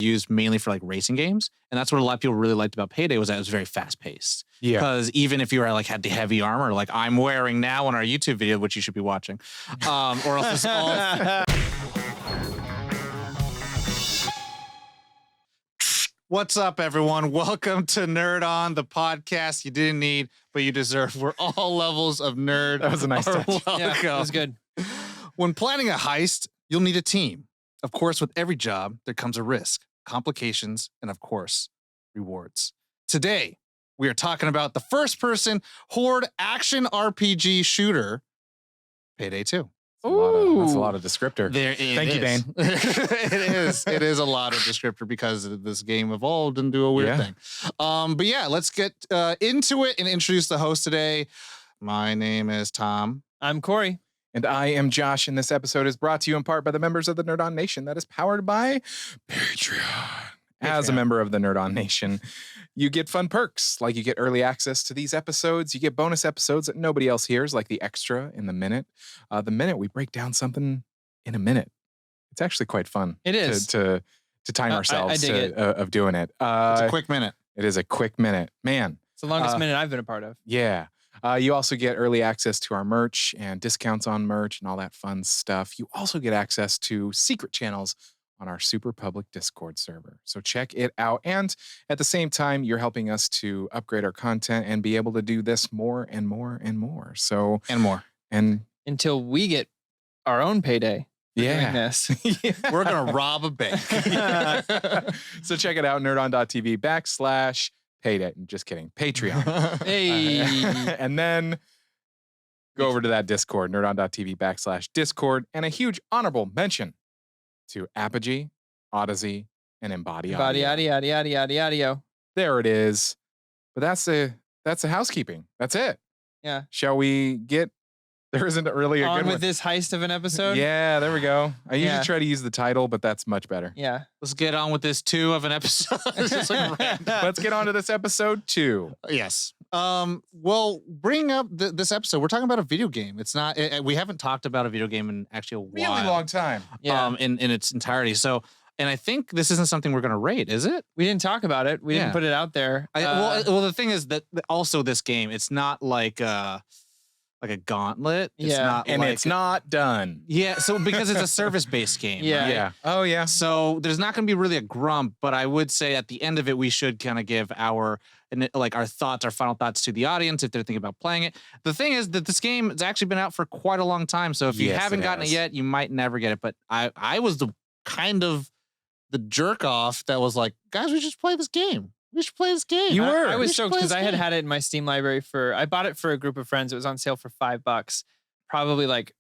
used mainly for like racing games, and that's what a lot of people really liked about Payday was that it was very fast paced. Yeah. Because even if you were like had the heavy armor like I'm wearing now on our YouTube video, which you should be watching, or else it's all. What's up, everyone? Welcome to Nerd On, the podcast you didn't need, but you deserve. Where all levels of nerd. That was a nice touch. Yeah, that was good. When planning a heist, you'll need a team. Of course, with every job, there comes a risk, complications, and of course, rewards. Today, we are talking about the first-person horde action RPG shooter, Payday 2. That's a lot of descriptor. Thank you, Dane. It is a lot of descriptor because this game evolved into a weird thing. But yeah, let's get into it and introduce the host today. My name is Tom. I'm Corey. And I am Josh, and this episode is brought to you in part by the members of the Nerd On Nation that is powered by Patreon. As a member of the Nerd On Nation, you get fun perks, like you get early access to these episodes. You get bonus episodes that nobody else hears, like the extra in the minute. The minute we break down something in a minute. It's actually quite fun. It is to time ourselves I dig it. Of doing it. It's a quick minute. It is a quick minute, man. It's the longest minute I've been a part of. Yeah. You also get early access to our merch and discounts on merch and all that fun stuff. You also get access to secret channels on our super public Discord server. So check it out. And at the same time, you're helping us to upgrade our content and be able to do this more and more and more. So and more. And until we get our own payday. Yeah. This. We're going to rob a bank. So check it out, nerdon.tv/payday. Just kidding. Patreon. Hey. And then go over to that Discord, nerdon.tv/Discord. And a huge honorable mention to Apogee, Odyssey, and Embody Audio. There it is. But that's the housekeeping. That's it. Yeah. Shall we get... There isn't really a on good with one. this heist of an episode? Yeah, there we go. I usually try to use the title, but that's much better. Yeah. Let's get on with this 2 of an episode. Just like Let's get on to this episode 2. Yes. Well, bring up this episode. We're talking about a video game. It's not. We haven't talked about a video game in actually a while. Really long time. Yeah. In its entirety. So, and I think this isn't something we're going to rate, is it? We didn't talk about it. We didn't put it out there. Well, the thing is that also this game, it's not like a gauntlet. It's not and like, it's not done. Yeah. So because it's a service-based game. Yeah. Right? Yeah. Oh, yeah. So there's not going to be really a grump, but I would say at the end of it, we should kind of give our thoughts, our final thoughts to the audience if they're thinking about playing it. The thing is that this game has actually been out for quite a long time. So if you haven't gotten it yet, you might never get it. But I was the kind of the jerk off that was like, guys, we should play this game. We should play this game. You were. I was stoked because I had it in my Steam library I bought it for a group of friends. It was on sale for $5, probably like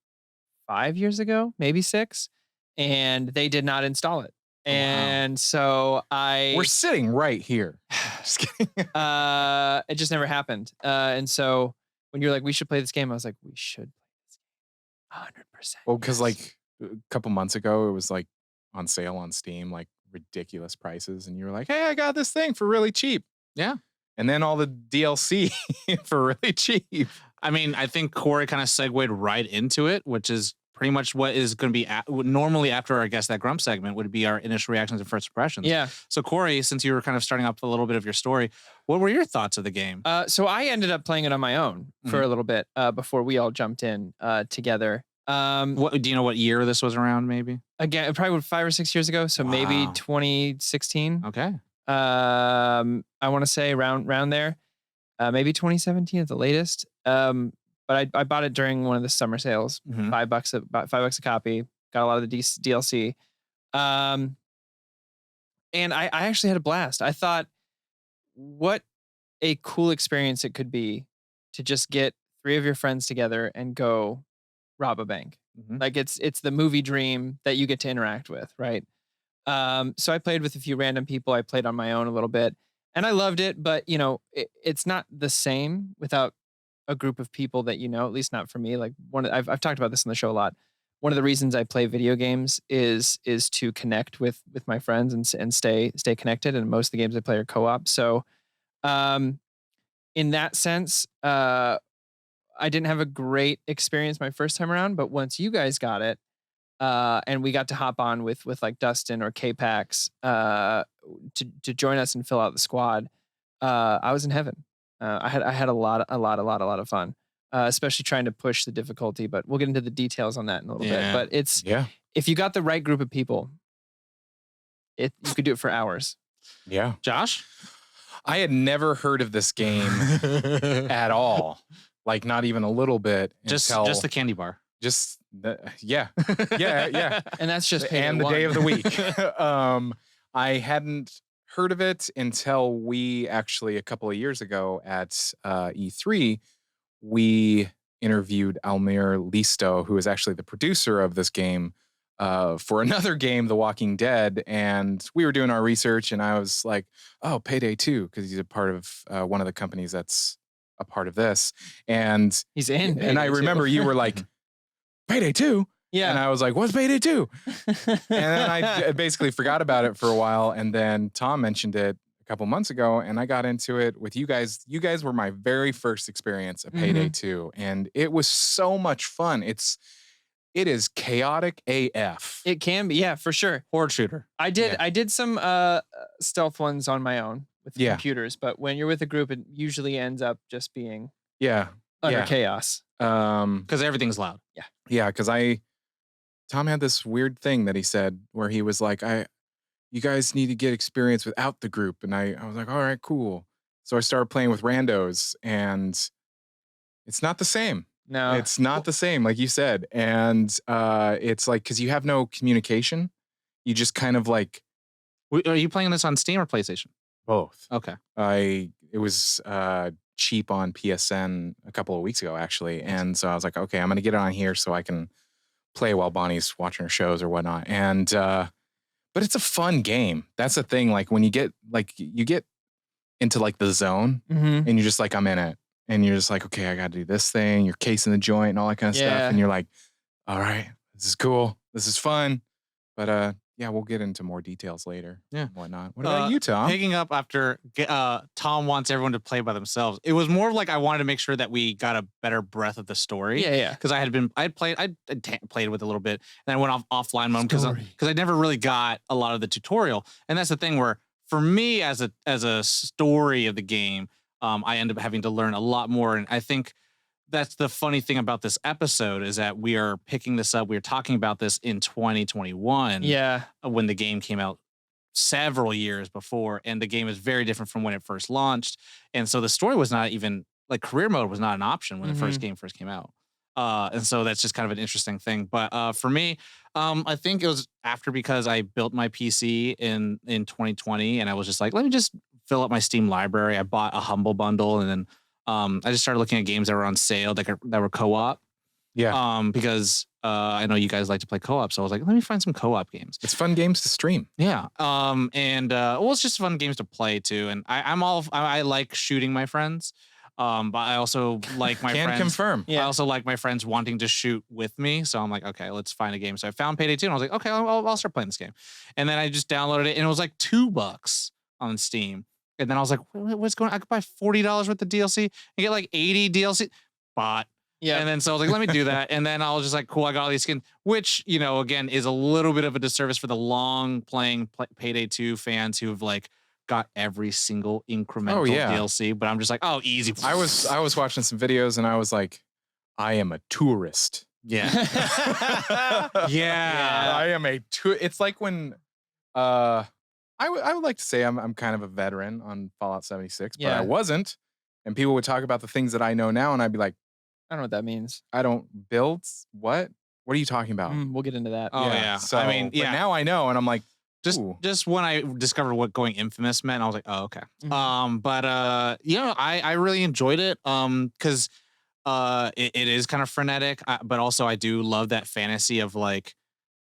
5 years ago, maybe 6. And they did not install it. And so We're sitting right here. Just kidding. It just never happened. And so when you're like, we should play this game, I was like, we should play this game. 100%. Well, because like a couple months ago, it was like on sale on Steam, like ridiculous prices. And you were like, hey, I got this thing for really cheap. Yeah. And then all the DLC for really cheap. I mean, I think Corey kind of segued right into it, which is pretty much what is going to be normally after, I guess, that Grump segment would be our initial reactions and first impressions. Yeah. So Corey, since you were kind of starting up a little bit of your story, what were your thoughts of the game? So I ended up playing it on my own for a little bit before we all jumped in together. What do you know what year this was around, maybe? Again, probably 5 or 6 years ago. So maybe 2016. Okay. I want to say around there. Maybe 2017 at the latest. But I bought it during one of the summer sales. Mhm. About $5 a copy. Got a lot of the DLC. And I actually had a blast. I thought, what a cool experience it could be to just get 3 of your friends together and go rob a bank. Mhm. Like it's the movie dream that you get to interact with, right? So I played with a few random people. I played on my own a little bit, and I loved it. But it's not the same without a group of people that at least not for me. Like I've talked about this on the show a lot. One of the reasons I play video games is to connect with my friends and stay connected. And most of the games I play are co-op. So, in that sense, I didn't have a great experience my first time around. But once you guys got it, and we got to hop on with like Dustin or K-Pax to join us and fill out the squad. I was in heaven. I had a lot of fun, especially trying to push the difficulty. But we'll get into the details on that in a little bit. But it's if you got the right group of people, you could do it for hours. Yeah. Josh? I had never heard of this game at all. Like not even a little bit. Just the candy bar. Yeah. And that's just and the day of the week. I hadn't heard of it until we actually a couple of years ago at E3, we interviewed Almir Listo, who is actually the producer of this game, for another game, The Walking Dead. And we were doing our research and I was like, oh, Payday 2, because he's a part of one of the companies that's a part of this. And he's in Payday and I remember you were like, Payday 2? Yeah. And I was like, what's Payday 2? And then I basically forgot about it for a while. And then Tom mentioned it a couple months ago and I got into it with you guys. You guys were my very first experience of Payday 2. And it was so much fun. It is chaotic AF. It can be, yeah, for sure. Horde shooter. I did some stealth ones on my own with computers, but when you're with a group, it usually ends up just being utter chaos. Because everything's loud. Yeah, because Tom had this weird thing that he said where he was like, you guys need to get experience without the group. And I was like, all right, cool. So I started playing with randos and it's not the same. No. It's not the same, like you said. And it's like, because you have no communication, you just kind of like. Are you playing this on Steam or PlayStation? Both. Okay. It was cheap on PSN a couple of weeks ago, actually. And so I was like, okay, I'm going to get it on here so I can play while Bonnie's watching her shows or whatnot. And, but it's a fun game. That's the thing. Like when you get into like the zone and you're just like, I'm in it. And you're just like, okay, I got to do this thing. You're casing the joint and all that kind of stuff. And you're like, all right, this is cool. This is fun. But we'll get into more details later. Yeah. And whatnot. What about you, Tom? Picking up after Tom wants everyone to play by themselves. It was more of like I wanted to make sure that we got a better breadth of the story. Yeah. Because I played with a little bit and I went offline mode because I never really got a lot of the tutorial. And that's the thing where for me as a story of the game, I end up having to learn a lot more. And I think that's the funny thing about this episode is that we are picking this up. We are talking about this in 2021. Yeah. When the game came out several years before. And the game is very different from when it first launched. And so the story was not even like career mode was not an option when the first game first came out. And so that's just kind of an interesting thing. But for me, I think it was after because I built my PC in 2020 and I was just like, let me just fill up my Steam library. I bought a Humble Bundle and then I just started looking at games that were on sale that were co-op. Yeah. Because I know you guys like to play co-op, so I was like, let me find some co-op games. It's fun games to stream. Yeah. It's just fun games to play too. And I like shooting my friends. But I also like my friends. Can confirm. Yeah. I also like my friends wanting to shoot with me. So I'm like, okay, let's find a game. So I found Payday 2 and I was like, okay, I'll start playing this game. And then I just downloaded it and it was like $2 on Steam. And then I was like, what's going on? I could buy $40 worth of DLC and get like 80 DLC. Bought. Yeah. And then so I was like, let me do that. And then I was just like, cool, I got all these skins, which, again, is a little bit of a disservice for the long playing Payday 2 fans who've like got every single incremental DLC. But I'm just like, oh, easy. I was watching some videos and I was like, I am a tourist. Yeah. Yeah. I am a It's like when I would like to say I'm kind of a veteran on Fallout 76, but I wasn't. And people would talk about the things that I know now, and I'd be like, I don't know what that means. I don't build what? What are you talking about? We'll get into that. Oh yeah. So I mean, but now I know, and I'm like, just when I discovered what going infamous meant, I was like, oh okay. I really enjoyed it. Because it is kind of frenetic, but also I do love that fantasy of like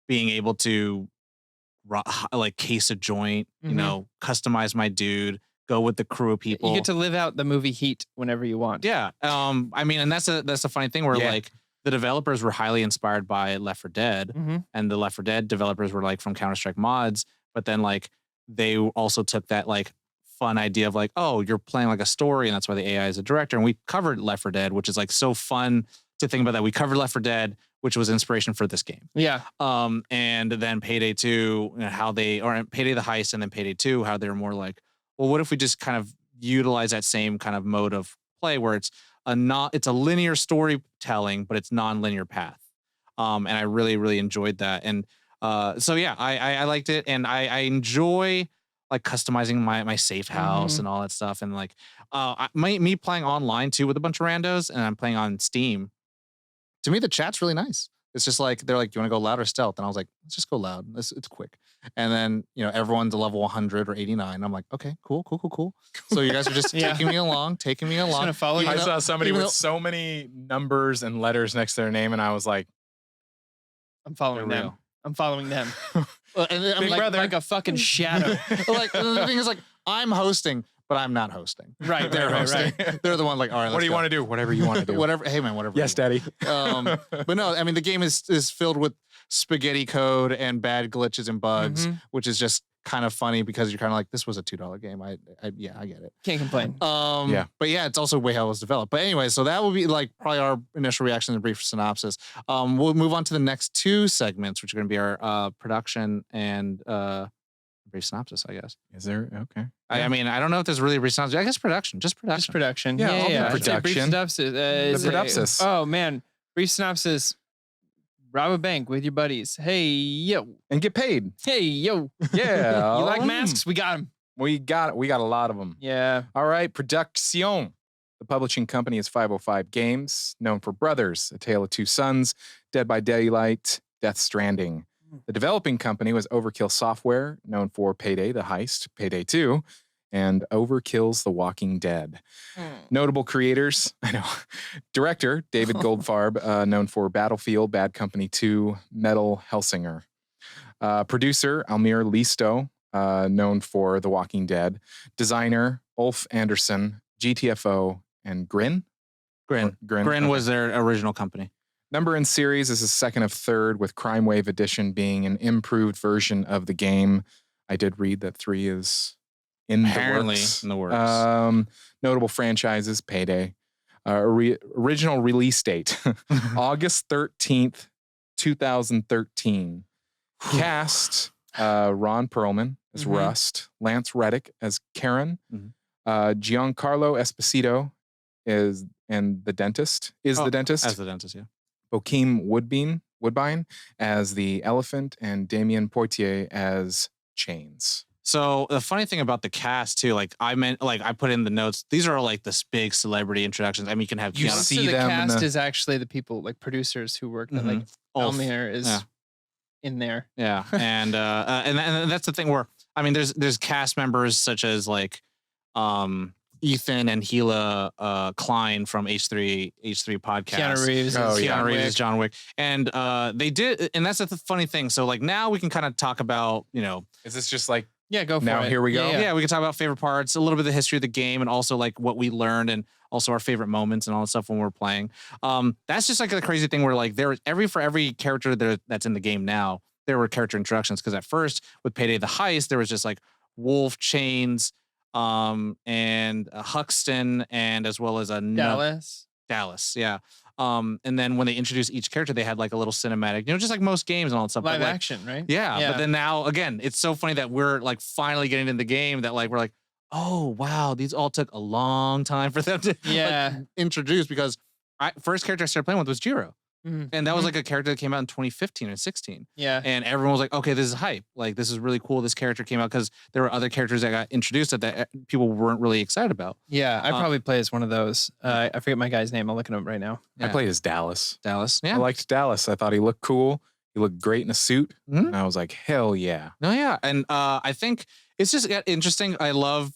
being able to like case a joint, customize my dude, go with the crew of people. You get to live out the movie Heat whenever you want. Yeah. I mean, and that's a funny thing where like the developers were highly inspired by Left 4 Dead, and the Left 4 Dead developers were like from Counter-Strike mods, but then like they also took that like fun idea of like, oh, you're playing like a story, and that's why the AI is a director. And we covered Left 4 Dead, which is like so fun to think about that. We covered Left 4 Dead. which was inspiration for this game. Yeah. And then Payday 2, you know, how they, or Payday the Heist and then Payday 2, how they're more like, well, what if we just kind of utilize that same kind of mode of play where it's a linear storytelling, but it's non-linear path. And I really, really enjoyed that. And so yeah, I liked it, and I enjoy like customizing my safe house and all that stuff. And like me playing online too with a bunch of randos, and I'm playing on Steam. To me, the chat's really nice. It's just like they're like, "Do you want to go loud or stealth?" And I was like, "Let's just go loud. It's quick." And then everyone's a level 100 or 89. I'm like, "Okay, cool. So you guys are just taking me along. Just gonna follow you. I saw somebody with so many numbers and letters next to their name, and I was like, I'm following They're them. real. I'm following them. And then I'm Big like, brother. Like a fucking shadow. like the thing is like I'm hosting, but I'm not hosting. Right, They're right, hosting. right. They're the one like, all right, "What do you want to do? Whatever you want to do." Whatever. Hey man, whatever. Yes, you want. Daddy. But no, I mean the game is filled with spaghetti code and bad glitches and bugs, which is just kind of funny because you're kind of like, this was a $2 game. I get it. Can't complain. Yeah. But yeah, it's also way how it was developed. But anyway, so that will be like probably our initial reaction and brief synopsis. We'll move on to the next two segments, which are going to be our production and brief synopsis, I guess. Is there? Okay. I mean, I don't know if there's really a brief synopsis. I guess production, just production. Just production. Yeah, I'll do I'd say brief production. synopsis. The produpsis. Oh man, brief synopsis. Rob a bank with your buddies. Hey yo. And get paid. Hey yo. Yeah. You like masks? We got them. We got a lot of them. Yeah. All right, Production. The publishing company is 505 Games, known for Brothers, A Tale of Two Sons, Dead by Daylight, Death Stranding. The developing company was Overkill Software, known for Payday the Heist, Payday 2, and Overkill's The Walking Dead. Notable creators, I know. Director, David Goldfarb, known for Battlefield, Bad Company 2, Metal Hellsinger. Producer, Almir Listo, known for The Walking Dead. Designer, Ulf Anderson, GTFO, and Grin. Grin Okay. was their original company. Number in series is a second of third, with Crime Wave Edition being an improved version of the game. I did read that 3 is Apparently in in the works. Notable franchises, Payday. Original release date, August 13th, 2013. Cast, Ron Perlman as Rust, Lance Reddick as Karen, Giancarlo Esposito and the dentist the dentist. As the dentist, yeah. Bokeem Woodbine as the elephant, and Damien Poitier as Chains. So the funny thing about the cast too, like I put in the notes, these are all like this big celebrity introductions. I mean, you can have You Keanu- see So the them in cast the- is actually the people, like producers who work that, like Ulf. Almir is Yeah. in there. Yeah, and that's the thing where I mean, there's cast members such as like Ethan and Gila Klein from H3 podcast. Keanu Reeves. Oh, is yeah. John Keanu Reeves Wick. is John Wick, and they did, and that's the funny thing. So like now we can kind of talk about Is this just like, Yeah, go for Now it. here we go? yeah, we can talk about favorite parts, a little bit of the history of the game, and also like what we learned, and also our favorite moments and all that stuff when we're playing. That's just like the crazy thing where like for every character that's in the game now, there were character introductions, because at first with Payday the Heist there was just like Wolf, Chains, and Huxton, and as well as a Dallas, yeah. And then when they introduced each character, they had like a little cinematic, just like most games and all that stuff. Live but, like, action, right? yeah, but then now again, it's so funny that we're like finally getting in the game that like we're like, oh wow, these all took a long time for them to Yeah. introduce, because first character I started playing with was Jiro. Mhm. And that was like a character that came out in 2015 and 16. Yeah. And everyone was like, okay, this is hype. Like, this is really cool. This character came out, because there were other characters that got introduced that people weren't really excited about. Yeah, I probably play as one of those. I forget my guy's name. I'll look it up right now. I played as Dallas. Dallas. I Yeah. liked Dallas. I thought he looked cool. He looked great in a suit. Mhm. And I was like, hell yeah. No, yeah. And I think it's just interesting. I love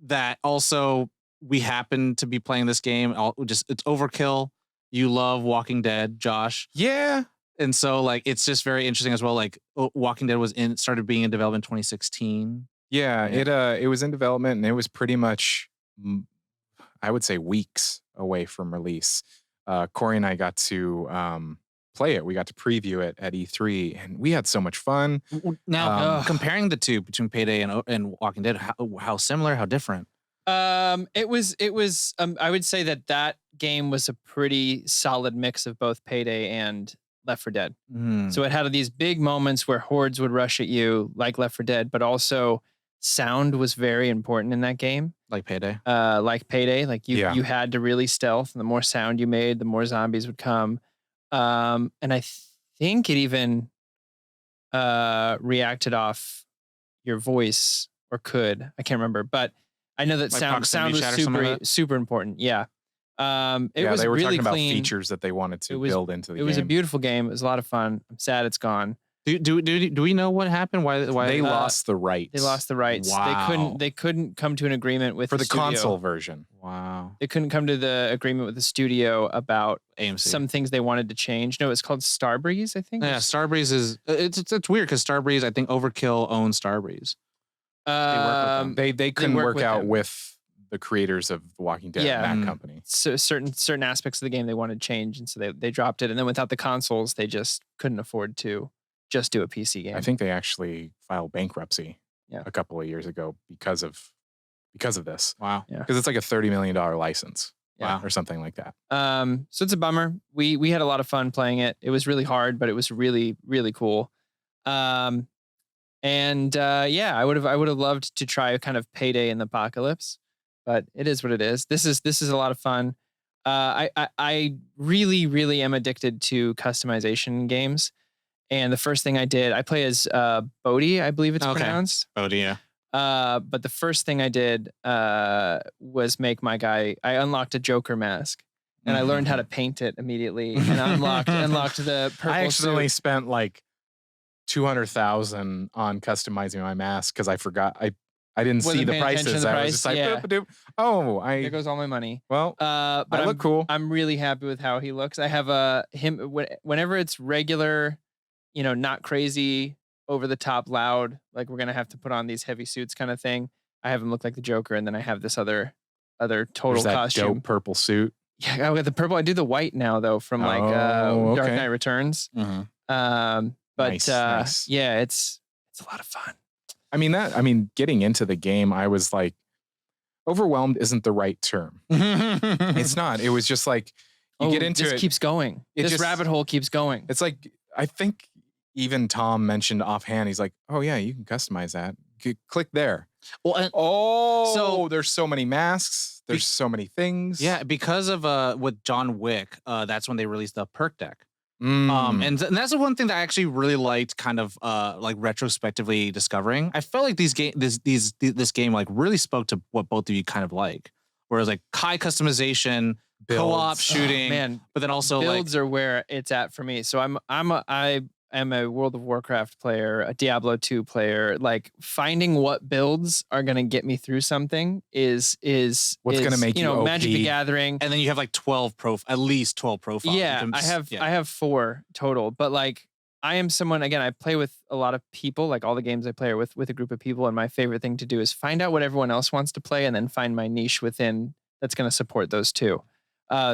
that also we happen to be playing this game. It's Overkill. You love Walking Dead, Josh. Yeah. And so like it's just very interesting as well. Like Walking Dead started being in development in 2016. Yeah. Yeah. It was in development, and it was pretty much, I would say, weeks away from release. Corey and I got to play it. We got to preview it at E3, and we had so much fun. Now, comparing the two between Payday and Walking Dead, how similar, how different? It was I would say that game was a pretty solid mix of both Payday and Left 4 Dead. Mm. So it had these big moments where hordes would rush at you, like Left 4 Dead, but also sound was very important in that game. Like Payday. Like Payday, like you Yeah. had to really stealth, and the more sound you made, the more zombies would come. And I think it even reacted off your voice, or could. I can't remember, but I know that Like sound proximity was chat or something super like that? super important. Yeah. It was they were really talking clean. about features that they wanted to It was- build into the It game. was a beautiful game. It was a lot of fun. I'm sad it's gone. Do we know what happened? Why They lost the rights. They lost the rights. Wow. They couldn't come to an agreement with for the studio. console version. Wow. They couldn't come to the agreement with the studio about AMC. some things they wanted to change. No, it's called Starbreeze, I think. Yeah, Starbreeze is it's weird because Starbreeze, I think Overkill owns Starbreeze. work with them. They couldn't work work with out them. with the creators of The Walking Dead, Yeah. that Mm. company. So certain aspects of the game they wanted changed, and so they dropped it. And then without the consoles, they just couldn't afford to just do a PC game. I think they actually filed bankruptcy Yeah. a couple of years ago because of this. Wow. Yeah. Because it's like a $30 million license. Yeah. Or something like that. So it's a bummer. We had a lot of fun playing it. It was really hard, but it was really, really cool. Yeah, I would have loved to try a kind of Payday in the apocalypse, but it is what it is. This is a lot of fun. I really, really am addicted to customization games. And the first thing I did, I play as Bodhi, I believe it's Okay. pronounced. Oh yeah. But the first thing I did was make my guy. I unlocked a Joker mask, and I learned how to paint it immediately, and unlocked the purple I accidentally suit. spent like 200,000 on customizing my mask because I forgot. I didn't see Wasn't the paying attention to prices. the I was price? just like, Yeah. "Boop-a-doop." Oh, There goes all my money. well, But I look cool. I'm really happy with how he looks. I have him whenever it's regular, not crazy, over the top, loud, like we're gonna have to put on these heavy suits kind of thing. I have him look like the Joker, and then I have this other total There's that costume. dope purple suit. Yeah, I got the purple. I do the white now though from like Oh, Dark okay. Knight Returns. Mhm. But Nice. yeah, it's a lot of fun. I mean, getting into the game, I was like, overwhelmed isn't the right term. It's not. It was just like you get into this it. keeps going. It This just- rabbit hole keeps going. It's like I think even Tom mentioned offhand. He's like, "Oh yeah, you can customize that. Click there." Well, and, Oh, So- there's so many masks. There's so many things. yeah, because of with John Wick, that's when they released the perk deck. Mm. And that's the one thing that I actually really liked, kind of like retrospectively discovering. I felt like this game like really spoke to what both of you kind of like. Whereas like high customization, co-op Builds. shooting, Man, but then also builds are where it's at for me. So I am a World of Warcraft player, a Diablo 2 player. Like finding what builds are gonna get me through something is What's gonna make you Magic the OP. Gathering. and then you have like at least 12 profiles. Yeah, You can I have 4 total, but like I am someone, again, I play with a lot of people, like all the games I play are with a group of people, and my favorite thing to do is find out what everyone else wants to play and then find my niche within that's going to support those two.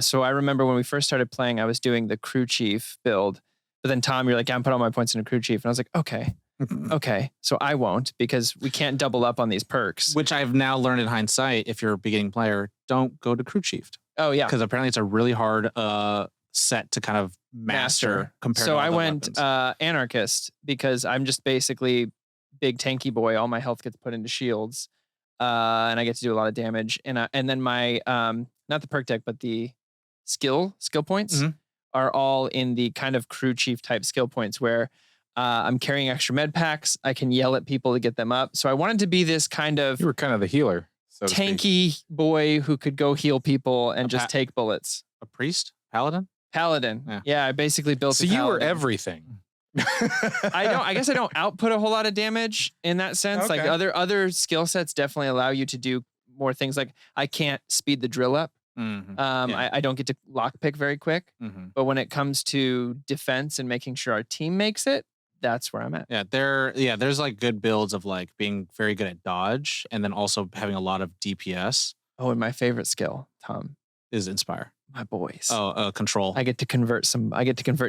So I remember when we first started playing, I was doing the crew chief build, but then Tom, you're like, I'm putting all my points in a crew chief, and I was like, okay, so I won't, because we can't double up on these perks. Which I've now learned in hindsight, if you're a beginning player, don't go to crew chief. Oh yeah, Because apparently it's a really hard set to kind of master compared So to all I the went weapons. anarchist, because I'm just basically big tanky boy. All my health gets put into shields, and I get to do a lot of damage. And then my not the perk deck, but the skill points Mhm. are all in the kind of crew chief type skill points where I'm carrying extra med packs. I can yell at people to get them up. So I wanted to be this kind of You were kind of the healer. So to speak. tanky boy who could go heal people and A just pa- take bullets. A priest? Paladin? Paladin. Yeah. Yeah, I basically built. So a you were paladin. everything. I guess I don't output a whole lot of damage in that sense. Like Okay. other skill sets definitely allow you to do more things. Like I can't speed the drill up. Mm-hmm. I don't get to lockpick very quick. Mm-hmm. But when it comes to defense and making sure our team makes it, that's where I'm at. Yeah, there's like good builds of like being very good at dodge and then also having a lot of DPS Oh, and my favorite skill, Tom, is inspire. my boys. Oh, control. I get to convert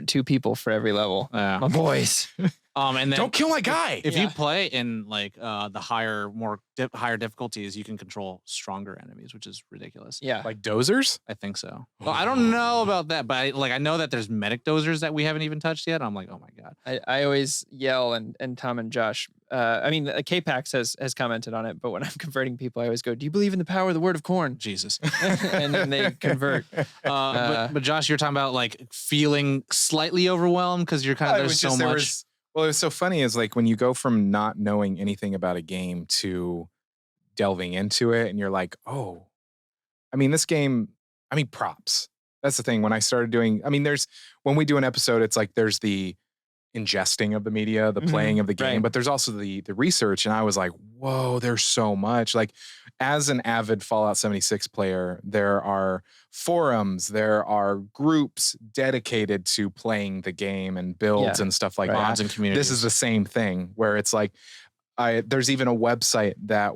2 people for every level. Yeah. My boys. And then Don't kill my guy. If you play in like the higher difficulties, you can control stronger enemies, which is ridiculous. Yeah. Like dozers? I think so. Well, I don't know about that, but I know that there's medic dozers that we haven't even touched yet. I'm like, oh my god. I always yell and Tom and Josh. I mean, K-Pax has commented on it, but when I'm converting people, I always go, "Do you believe in the power of the word of corn?" Jesus. And then they convert. But Josh, you're talking about like feeling slightly overwhelmed because you're kind of there's so much. Well, it was so funny is like when you go from not knowing anything about a game to delving into it and you're like, oh, I mean, this game, I mean, props. That's the thing. When I started doing, I mean, when we do an episode, it's like there's the ingesting of the media, the playing of the game, right. but there's also the research. And I was like, whoa, there's so much. Like as an avid Fallout 76 player, there are forums, there are groups dedicated to playing the game and builds and stuff like that. Mods and communities. This is the same thing where it's like, there's even a website that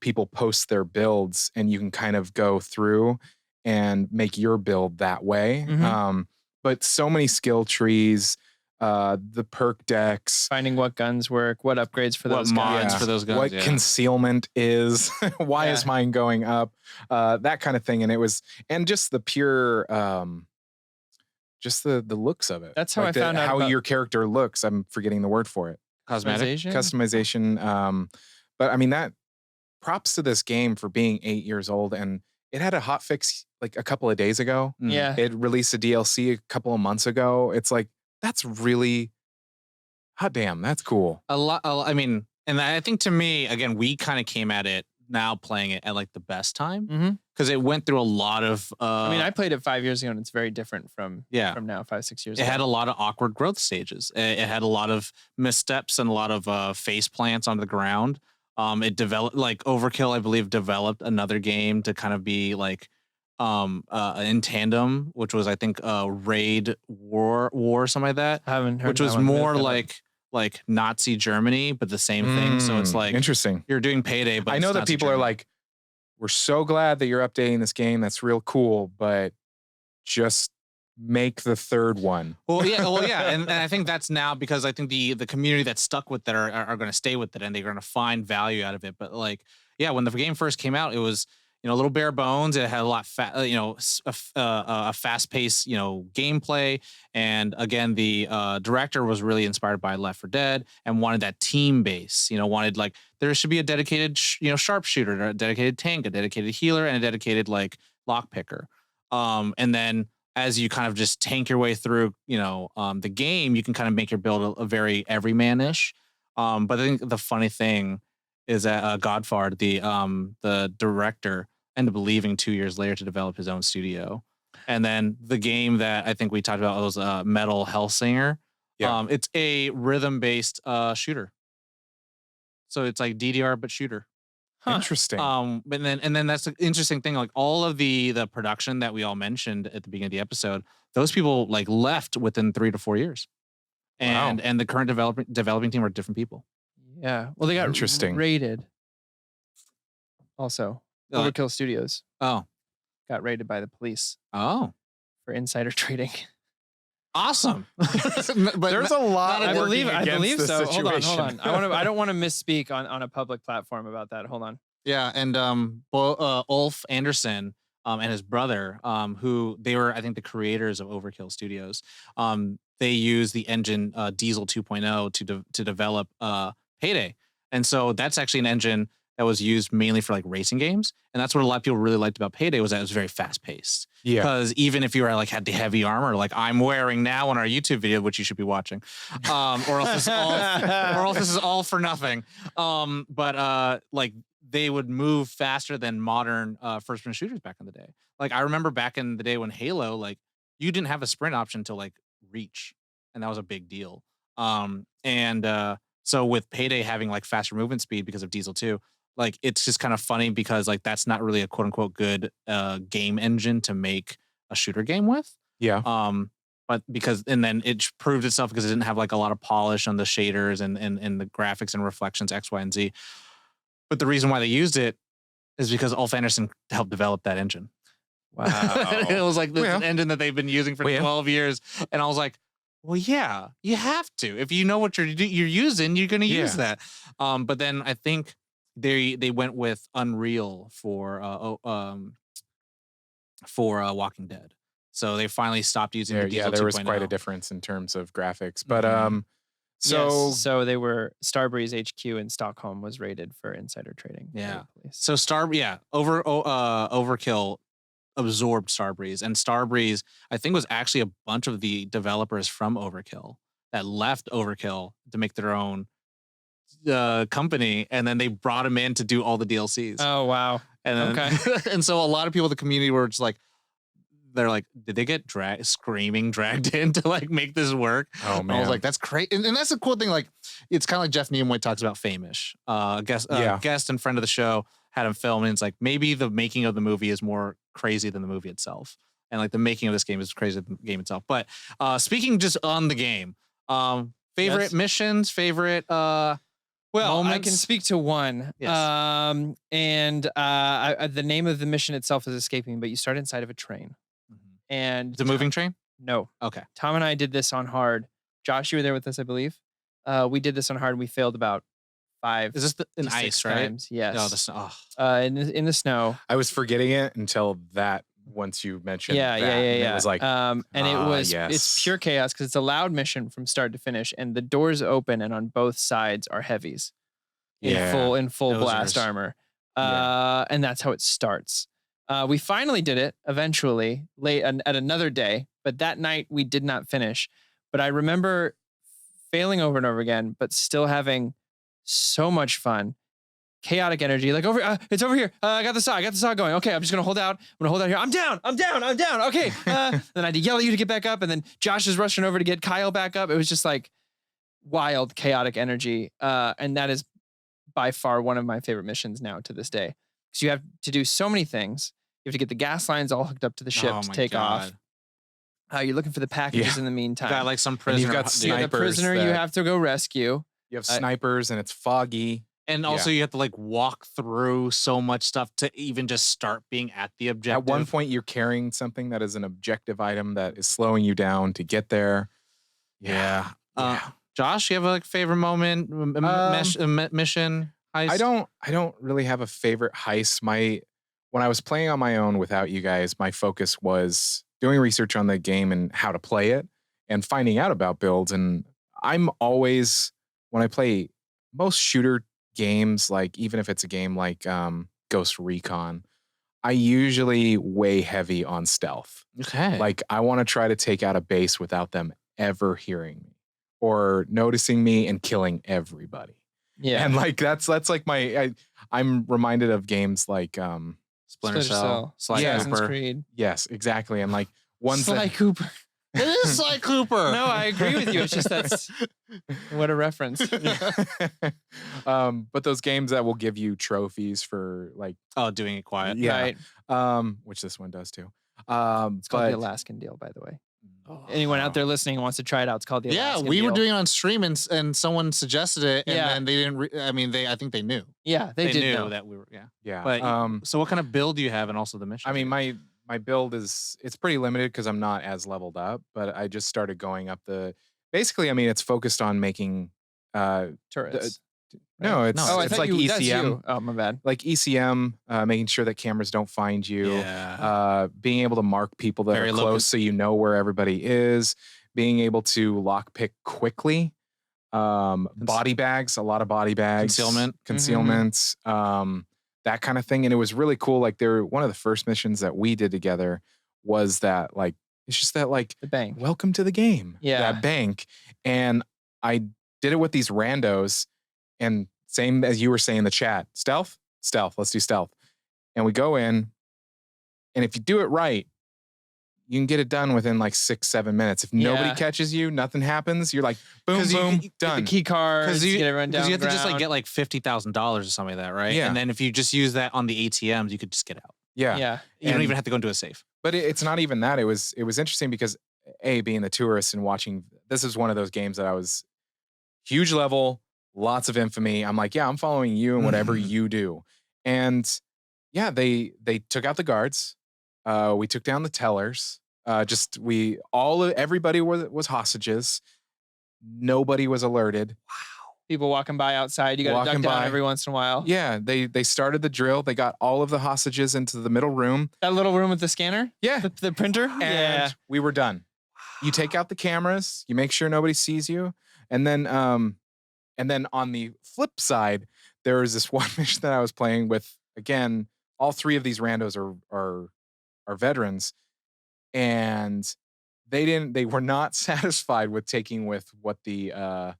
people post their builds and you can kind of go through and make your build that way. But so many skill trees, the perk decks, finding what guns work, what upgrades for those mods guns, for those guns, what concealment is, why is mine going up, that kind of thing. And it was, and just the pure, just the looks of it. That's how I found out how about your character looks. I'm forgetting the word for it. Customization. But I mean, that props to this game for being 8 years old, and it had a hot fix like a couple of days ago. Yeah. It released a DLC a couple of months ago. It's like, that's really hot damn, that's cool. A lot. I mean, and I think to me, again, we kind of came at it now playing it at like the best time because it went through a lot of. I mean, I played it 5 years ago, and it's very different from now 5-6 years. It ago. had a lot of awkward growth stages. It had a lot of missteps and a lot of face plants on the ground. It developed like Overkill, I believe, developed another game to kind of be like in tandem, which was I think Raid War something like that. I haven't heard which was more like Nazi Germany, but the same thing. So it's like interesting. You're doing Payday, but I know that Nazi people Germany. are like, we're so glad that you're updating this game. That's real cool, but just make the third one. Well, yeah, and I think that's now because I think the community that's stuck with it are going to stay with it and they're going to find value out of it. But like, yeah, when the game first came out, it was a little bare bones. It had a lot a fast paced gameplay, and again, the director was really inspired by Left 4 Dead and wanted that team base. Wanted like there should be a dedicated sharpshooter, a dedicated tank, a dedicated healer, and a dedicated like lockpicker. And then as you kind of just tank your way through, the game, you can kind of make your build a very everyman-ish. But I think the funny thing is that Godfard, the director, ended up leaving 2 years later to develop his own studio. And then the game that I think we talked about was Metal Hellsinger. Yeah. It's a rhythm-based shooter. So it's like DDR but shooter. Interesting. And then that's the interesting thing. Like all of the production that we all mentioned at the beginning of the episode, those people like left within 3 to 4 years, and the current developing team are different people. Yeah. Well, they got interesting raided. Also, Overkill Studios. Oh, got raided by the police. Oh, for insider trading. Awesome. But there's a lot. I believe so. Situation. Hold on. I don't want to misspeak on a public platform about that. Hold on. Yeah, and Ulf Anderson and his brother, who they were, I think, the creators of Overkill Studios. They used the engine Diesel 2.0 to develop Payday, and so that's actually an engine that was used mainly for like racing games, and that's what a lot of people really liked about Payday was that it was very fast paced. Yeah, because even if you were like had the heavy armor like I'm wearing now on our YouTube video, which you should be watching, or else this is all for nothing. But like they would move faster than modern first-person shooters back in the day. Like I remember back in the day when Halo, like you didn't have a sprint option until like Reach, and that was a big deal. So with Payday having like faster movement speed because of Diesel 2, like it's just kind of funny because like that's not really a quote unquote good game engine to make a shooter game with. Yeah. But then it proved itself because it didn't have like a lot of polish on the shaders and the graphics and reflections X, Y, and Z. But the reason why they used it is because Ulf Anderson helped develop that engine. Wow. It was like this engine that they've been using for 12 years. And I was like, Well, yeah, you have to. If you know what you're using, you're going to use Yeah. that. But then I think they went with Unreal for Walking Dead. So they finally stopped using the Diesel There was quite a 2.0. difference in terms of graphics. But Mhm. so Yes, so they were Starbreeze HQ in Stockholm was raided for insider trading by Yeah. the police. So Overkill absorbed Starbreeze, and Starbreeze I think was actually a bunch of the developers from Overkill that left Overkill to make their own company, and then they brought him in to do all the DLCs. Oh wow. And then, Okay. and so a lot of people in the community were just like, they're like, did they get dragged in to like make this work? oh And I was man. like, that's great. And that's a cool thing. Like, it's kind of like Jeff Neiman talks about Famish. Yeah. Guest and friend of the show had him film, and it's like maybe the making of the movie is more crazy than the movie itself. And like the making of this game is crazier than the game itself. But speaking just on the game, favorite Yes. missions, favorite Well, I can moments? speak to one. Yes. And the name of the mission itself is escaping me, but you start inside of a train. And The moving train? No. Okay. Tom and I did this on hard. Josh, you were there with us, I believe. We did this on hard. We failed about 5 Is this in to 6 ice, right? times. Yes. Oh, the snow. In the snow. I was forgetting it until that once you mentioned Yeah. and it was like and it was yes. it's pure chaos because it's a loud mission from start to finish, and the doors open, and on both sides are heavies Yeah. in full blast Dozers. armor. And that's how it starts. We finally did it eventually late at another day, but that night we did not finish. But I remember failing over and over again, but still having so much fun. Chaotic energy, like it's over here. I got the saw going. Okay, I'm just gonna hold out. I'm gonna hold out here. I'm down. Okay. Then I had to yell at you to get back up, and then Josh is rushing over to get Kyle back up. It was just like wild, chaotic energy, and that is by far one of my favorite missions now to this day. Because you have to do so many things. You have to get the gas lines all hooked up to the ship Oh to my take off. God. You're looking for the packages Yeah. in the meantime. Got like some And prisoner. you've got dude. You have the snipers prisoner you that- have to go rescue. You have snipers and it's foggy. And also you have to like walk through so much stuff to even just start being at the objective. At one point, you're carrying something that is an objective item that is slowing you down to get there. Yeah. Yeah. Josh, you have a like, favorite moment, mission, heist? I don't really have a favorite heist. When I was playing on my own without you guys, my focus was doing research on the game and how to play it and finding out about builds. And I'm always, when I play most shooter games, like even if it's a game like Ghost Recon, I usually weigh heavy on stealth. Okay. Like I want to try to take out a base without them ever hearing me or noticing me and killing everybody. Yeah. And like that's like I'm reminded of games like Splinter Cell, Sly Assassin's Cooper. Creed. yes, exact,ly and like ones Sly that Cooper. It is Sly Cooper. No, I agree with you. It's just that's what a reference. but those games that will give you trophies for like Oh, doing it quiet. yeah, Right. which this one does too. It's called But the Alaskan deal, by the way. Anyone out there listening who wants to try it out, it's called the Yeah, Alaskan we were deal. doing it on stream and someone suggested it, and Yeah. then they didn't. I think they knew. Yeah, they did knew know. that we were. Yeah. yeah, But so, what kind of build do you have, and also the mission? I mean my build it's pretty limited because I'm not as leveled up, but I just started going up basically, I mean, it's focused on making Turrets. no, it's No, I it's thought like that's ECM. you. Oh, my bad. Like ECM, making sure that cameras don't find you, Yeah. being able to mark people that Very are low close so you know where everybody is, being able to lockpick quickly, body bags, a lot of body bags, concealment, that kind of thing. And it was really cool. Like one of the first missions that we did together was that like, it's just that like, The bank. welcome to the game, Yeah. that bank. And I did it with these randos, and same as you were saying in the chat, stealth, let's do stealth. And we go in, and if you do it right, you can get it done within like 6-7 minutes. If nobody Yeah. catches you, nothing happens. You're like, boom, 'Cause you- boom, you- done. The key cards. Because you get everyone down. you have to just like ground. get like $50,000 or something like that, right? Yeah. And then if you just use that on the ATMs, you could just get out. Yeah. Yeah. You don't And- even have to go into a safe. But it's not even that. It was interesting because being the tourist and watching, this is one of those games that I was huge level, lots of infamy. I'm like, yeah, I'm following you and whatever you do. And yeah, they took out the guards. We took down the tellers. Everybody was hostages. Nobody was alerted. People walking by outside. You got to duck down every once in a while. Yeah, they started the drill. They got all of the hostages into the middle room. That little room with the scanner? Yeah. The printer? And we were done. You take out the cameras, you make sure nobody sees you, and then on the flip side, there was this one mission that I was playing with. Again, all three of these randos are veterans, and they were not satisfied with taking with what the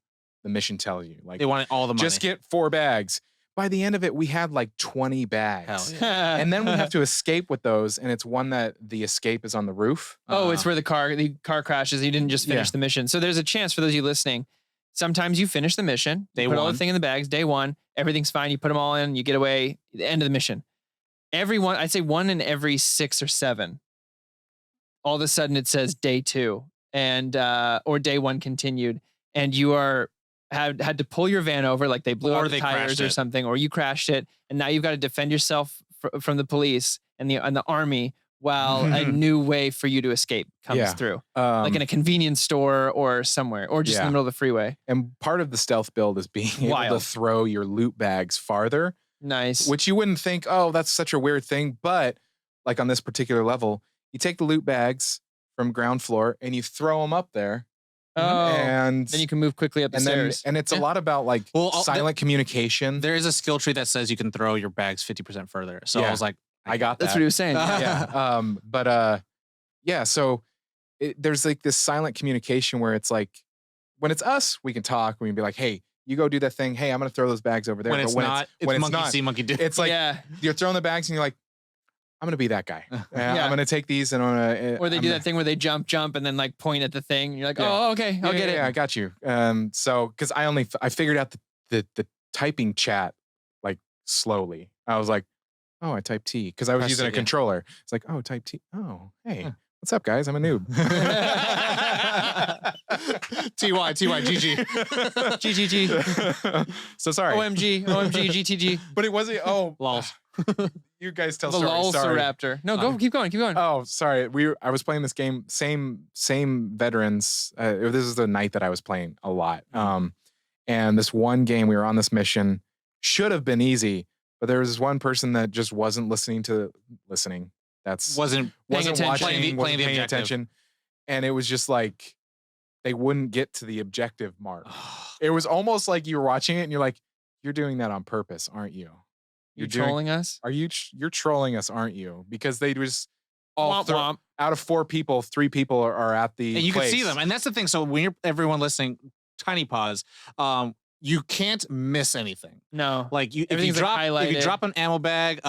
mission tells you. Like, they wanted all the money. Just get 4 bags. By the end of it, we had like 20 bags. Hell yeah. And then we have to escape with those, and it's one that the escape is on the roof. Oh, it's where the car crashes. You didn't just finish the mission. So there's a chance for those of you listening. Sometimes you finish the mission, you put all the thing in the bags, day 1, everything's fine, you put them all in, you get away, the end of the mission. I'd say 1 in every 6 or 7. All of a sudden it says day 2 and or day 1 continued, and you had to pull your van over, like they blew out the tires or something, or you crashed it, and now you've got to defend yourself from the police and the army while a new way for you to escape comes through, like in a convenience store or somewhere, or just in the middle of the freeway. And part of the stealth build is being able to throw your loot bags farther. Nice. Which you wouldn't think, oh, that's such a weird thing, but like on this particular level, you take the loot bags from ground floor and you throw them up there. Oh, and then you can move quickly up the stairs. And it's a lot about like silent communication. There is a skill tree that says you can throw your bags 50% further. So I was like, I got that. That's what he was saying. So there's like this silent communication where it's like, when it's us, we can talk. We can be like, hey, you go do that thing. Hey, I'm going to throw those bags over there. When it's not, it's monkey see, monkey do. It's like, you're throwing the bags and you're like, I'm going to be that guy. I'm going to take these and I'm going to... Or they do that thing where they jump and then like point at the thing. And you're like, oh, okay, I'll get it. Yeah, I got you. So, because I figured out the typing chat like slowly. I was like, oh, I typed T. Because I was using a controller. It's like, oh, type T. Oh, hey, what's up, guys? I'm a noob. TY, GG. GGG. So sorry. OMG, GTG. But it wasn't, lols. You guys tell the stories. Sorry. Raptor. No, keep going. Oh, sorry. I was playing this game. Same veterans. This is the night that I was playing a lot. And this one game, we were on this mission. Should have been easy, but there was this one person that just wasn't listening. That's wasn't watching, wasn't paying attention, and it was just like they wouldn't get to the objective mark. It was almost like you were watching it and you're like, you're doing that on purpose, aren't you? You're trolling us? You're trolling us, aren't you? Because they just womp, womp. Out of 4 people, 3 people are at the and you place. can see them, and that's the thing. So when you're everyone listening, tiny pause. You can't miss anything. No, like if you drop an ammo bag,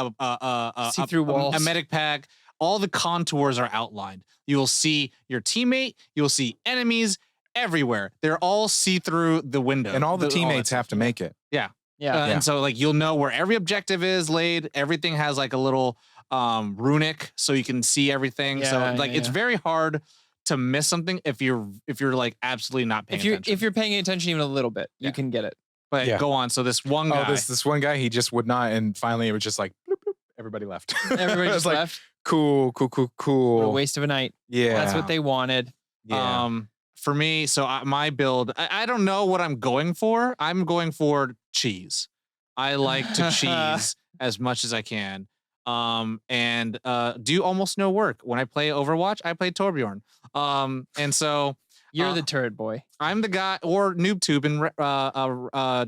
see-through walls, a medic pack, all the contours are outlined. You will see your teammate. You will see enemies everywhere. They're all see through the window, and all the teammates have to make it. Yeah. Yeah. And so like you'll know where every objective is laid. Everything has like a little runic so you can see everything. So like it's very hard to miss something if you're like absolutely not paying attention. If you're paying attention even a little bit, you can get it. But go on. So this one guy. Oh, this one guy, he just would not, and finally it was just like bloop, bloop, everybody left. Everybody just left. Like, cool. What a waste of a night. Yeah. That's what they wanted. Yeah. For me, so my build, I don't know what I'm going for. I'm going for cheese. I like to cheese as much as I can. And do almost no work. When I play Overwatch, I play Torbjorn. And so you're the turret boy. I'm the guy, or NoobTube and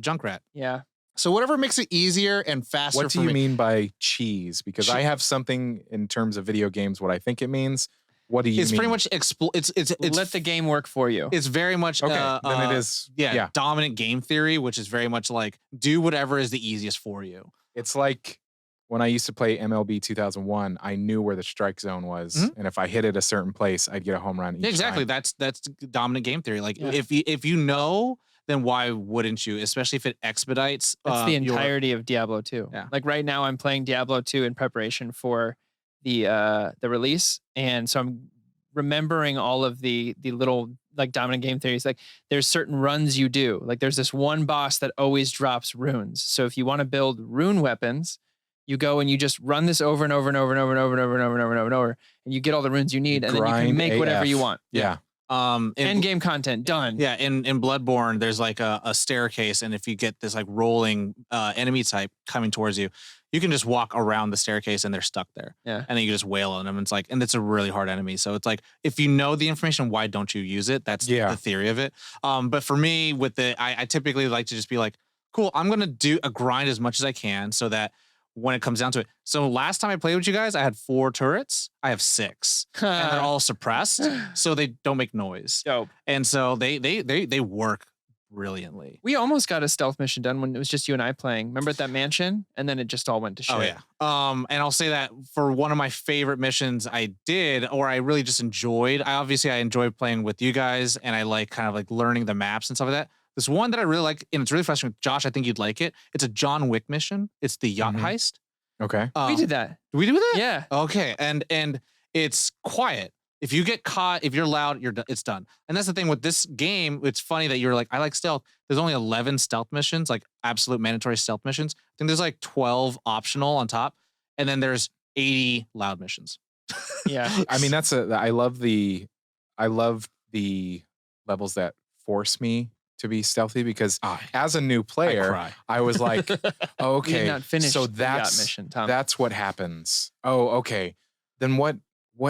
Junkrat. Yeah. So whatever makes it easier and faster. What do you mean by cheese? Because I have something in terms of video games. What I think it means. What do you mean? It's pretty much it's let the game work for you. It's very much okay. Then it is dominant game theory, which is very much like do whatever is the easiest for you. It's like when I used to play MLB 2001, I knew where the strike zone was, and if I hit it a certain place, I'd get a home run each exactly. time. That's dominant game theory. Like if you know, then why wouldn't you? Especially if it expedites. That's the entirety of Diablo 2. Yeah. Like right now, I'm playing Diablo 2 in preparation for the release, and so I'm remembering all of the little like dominant game theories. Like there's certain runs you do. Like there's this one boss that always drops runes. So if you want to build rune weapons, You go and you just run this over and over and over and over and over and over and over and over and over and over, and you get all the runes you need, and then you can Grind make whatever AF. you want. Yeah. End game content done. Yeah, in Bloodborne, there's like a staircase, and if you get this like rolling enemy type coming towards you, you can just walk around the staircase and they're stuck there. Yeah. And then you just wail on them. And it's like, and it's a really hard enemy. So it's like, if you know the information, why don't you use it? That's the theory of it. But for me, with I typically like to just be like, cool, I'm gonna do a grind as much as I can so that when it comes down to it. So last time I played with you guys, I had 4 turrets. I have 6, and they're all suppressed, so they don't make noise. Dope. And so they work brilliantly. We almost got a stealth mission done when it was just you and I playing. Remember at that mansion? And then it just all went to shit. Oh yeah. And I'll say that for one of my favorite missions I did, or I really just enjoyed. I enjoyed playing with you guys, and I like kind of like learning the maps and stuff like that. This one that I really like, and it's really frustrating. Josh, I think you'd like it. It's a John Wick mission. It's the yacht heist. Okay. We did that. Did we do that? Yeah. Okay. And it's quiet. If you get caught, if you're loud, it's done. And that's the thing with this game. It's funny that you're like, I like stealth. There's only 11 stealth missions, like absolute mandatory stealth missions. I think there's like 12 optional on top, and then there's 80 loud missions. Yeah. I mean, I love the levels that force me to be stealthy, because as a new player, I was like, oh, okay, You did not finish so the yacht that's mission, Tom. that's what happens. Oh, okay. Then what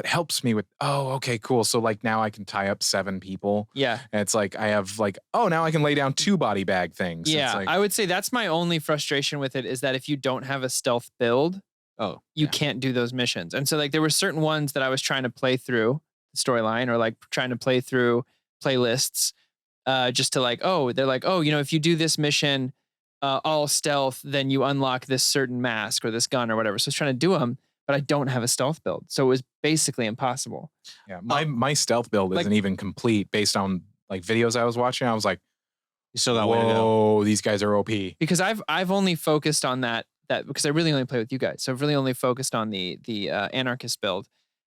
helps me with, oh, okay, cool. So like now I can tie up 7 people. Yeah. And it's like, I have like, oh, now I can lay down 2 body bag things. Yeah. It's like, I would say that's my only frustration with it, is that if you don't have a stealth build, you can't do those missions. And so like there were certain ones that I was trying to play through the storyline, or like trying to play through playlists, just to like, they're like, if you do this mission all stealth, then you unlock this certain mask or this gun or whatever. So I was trying to do them, but I don't have a stealth build. So it was basically impossible. Yeah, my stealth build isn't even complete based on like videos I was watching. I was like, you still got way to go. Whoa, these guys are OP. Because I've only focused on that because I really only play with you guys. So I've really only focused on the anarchist build.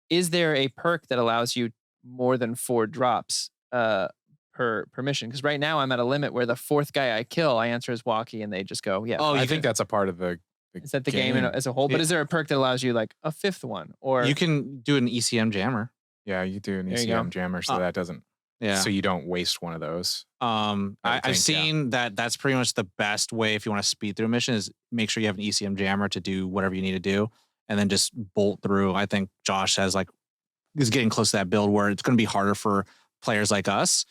Is there a perk that allows you more than 4 drops per mission? Because right now I'm at a limit where the 4th guy I kill, I answer as walkie, and they just go, yeah. Oh, I think that's a part of the is that the game as a whole? But is there a perk that allows you like a 5th one? Or you can do an ECM jammer. Yeah, you do an There you go. ECM jammer, so that doesn't. Yeah. So you don't waste one of those. I've seen that's pretty much the best way if you want to speed through a mission, is make sure you have an ECM jammer to do whatever you need to do, and then just bolt through. I think Josh is getting close to that build where it's going to be harder for players like us,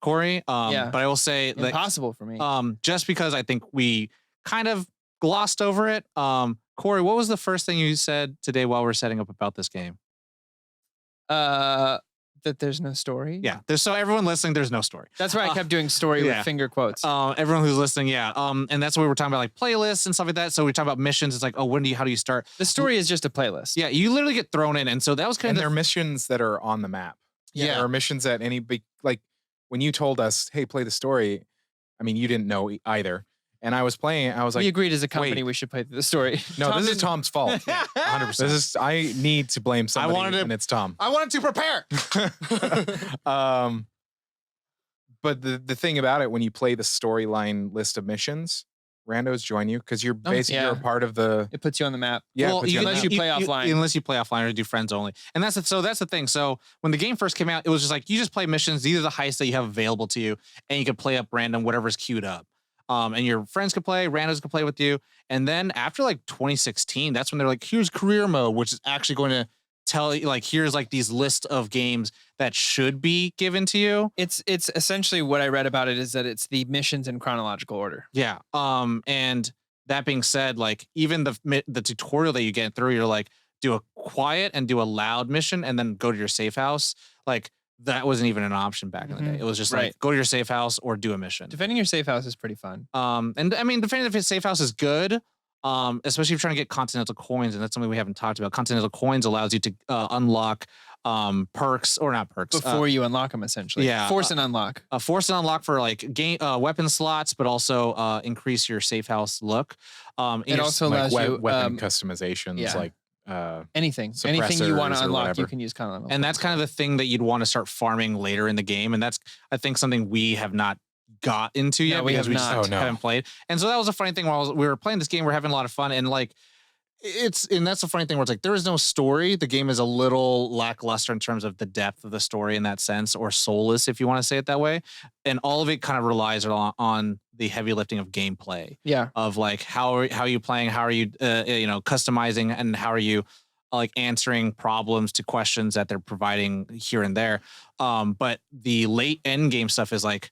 Corey. But I will say impossible for me. Just because I think we kind of glossed over it. Corey, what was the first thing you said today while we're setting up about this game? That there's no story. Yeah. So everyone listening, there's no story. That's why I kept doing story with finger quotes. Everyone who's listening, yeah. And that's what we were talking about, like playlists and stuff like that. So we talk about missions. It's like, how do you start? The story is just a playlist. Yeah, you literally get thrown in, and so that was kind of. There are missions that are on the map. Yeah. There are missions that like when you told us, hey, play the story. I mean, you didn't know either. And I was playing. I was like, we agreed as a company we should play the story. No, this is Tom's fault. 100%. I need to blame somebody, and it's Tom. I wanted to prepare. But the thing about it, when you play the storyline list of missions, randos join you because you're basically you're a part of the. It puts you on the map. Yeah, well, unless you play offline. Unless you play offline or do friends only, and that's it. So that's the thing. So when the game first came out, it was just like you just play missions. These are the heists that you have available to you, and you can play up random whatever's queued up. And your friends could play, randos could play with you. And then after like 2016, that's when they're like, here's career mode, which is actually going to tell you, like, here's like these list of games that should be given to you. It's essentially what I read about it is that it's the missions in chronological order. Yeah. And that being said, like even the tutorial that you get through, you're like, do a quiet and do a loud mission and then go to your safe house. Like, that wasn't even an option back in the day. It was just like, go to your safe house or do a mission. Defending your safe house is pretty fun. And I mean, defending the safe house is good, especially if you're trying to get continental coins. And that's something we haven't talked about. Continental coins allows you to unlock perks, or not perks. Before you unlock them, essentially. Yeah. Force and unlock. Force and unlock for like weapon slots, but also increase your safe house look. It also allows you weapon customizations, like anything you want to unlock, you can use continental. And that's kind of the thing that you'd want to start farming later in the game. And that's, I think, something we have not got into yet because we just haven't played. And so that was a funny thing while we were playing this game. We're having a lot of fun, and like and that's the funny thing where it's like there is no story. The game is a little lackluster in terms of the depth of the story in that sense, or soulless if you want to say it that way. And all of it kind of relies on the heavy lifting of gameplay. Yeah. Of like how are you playing, how are you customizing, and how are you like answering problems to questions that they're providing here and there. But the late end game stuff is like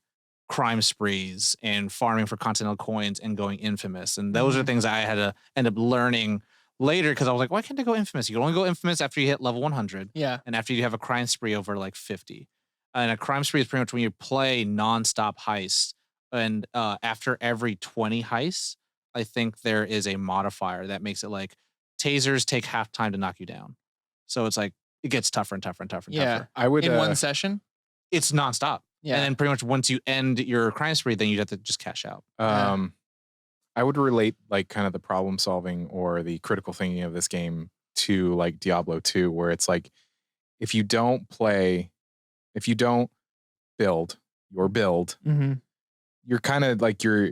crime sprees and farming for continental coins and going infamous. And those are things I had to end up learning later because I was like, why can't I go infamous? You can only go infamous after you hit level 100. Yeah. And after you have a crime spree over like 50. And a crime spree is pretty much when you play nonstop heists. And after every 20 heists, I think there is a modifier that makes it like tasers take half time to knock you down. So it's like it gets tougher and tougher and tougher and tougher. I would In one session? It's nonstop. Yeah. And then pretty much once you end your crime spree, then you have to just cash out. I would relate like kind of the problem solving or the critical thinking of this game to like Diablo 2, where it's like if you don't build your build, you're kind of like you're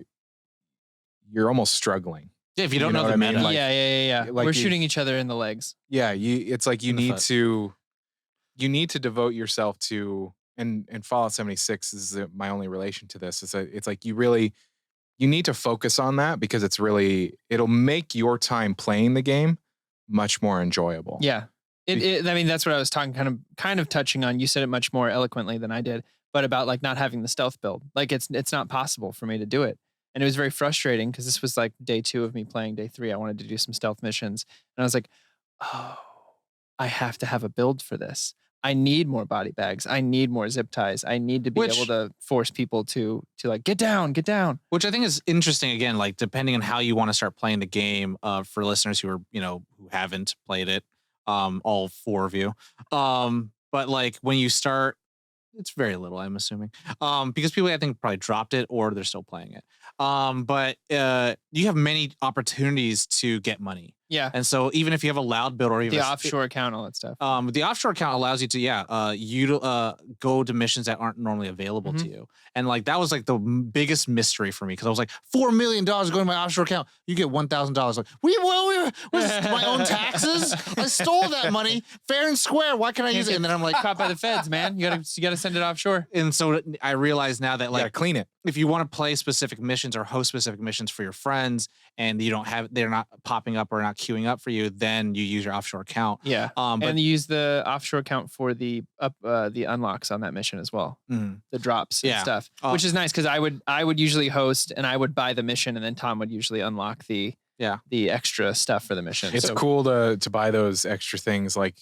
almost struggling. Yeah, if you don't know what the I mean? meta. Like, yeah. like We're you- shooting each other in the legs. Yeah, it's like you In the need foot. to devote yourself to and Fallout 76 is my only relation to this. It's like you need to focus on that because it'll make your time playing the game much more enjoyable. Yeah. I mean, that's what I was talking, kind of touching on. You said it much more eloquently than I did, but about like not having the stealth build. Like it's not possible for me to do it. And it was very frustrating because this was like day 2 of me playing. Day 3, I wanted to do some stealth missions. And I was like, oh, I have to have a build for this. I need more body bags. I need more zip ties. I need to be able to force people to like, get down. Which I think is interesting again, like depending on how you want to start playing the game, for listeners who are, who haven't played it, all 4 of you. But like when you start, it's very little, I'm assuming. Because people I think probably dropped it or they're still playing it. But you have many opportunities to get money. Yeah. And so even if you have a loud build or even The offshore account, all that stuff. the offshore account allows you to go to missions that aren't normally available to you. And like that was like the biggest mystery for me because I was like $4 million going to my offshore account. You get $1,000. Like was my own taxes? I stole that money fair and square. Why can't I use it? And then I'm like, caught by the feds, man. You gotta send it offshore. and so I realized now that You gotta like clean it. if you want to play specific missions or host specific missions for your friends and they're not popping up or not queuing up for you, then you use your offshore account. Yeah. But And you use the offshore account for the unlocks on that mission as well. The drops and stuff. Which is nice because I would usually host and I would buy the mission and then Tom would usually unlock the extra stuff for the mission. It's cool to buy those extra things like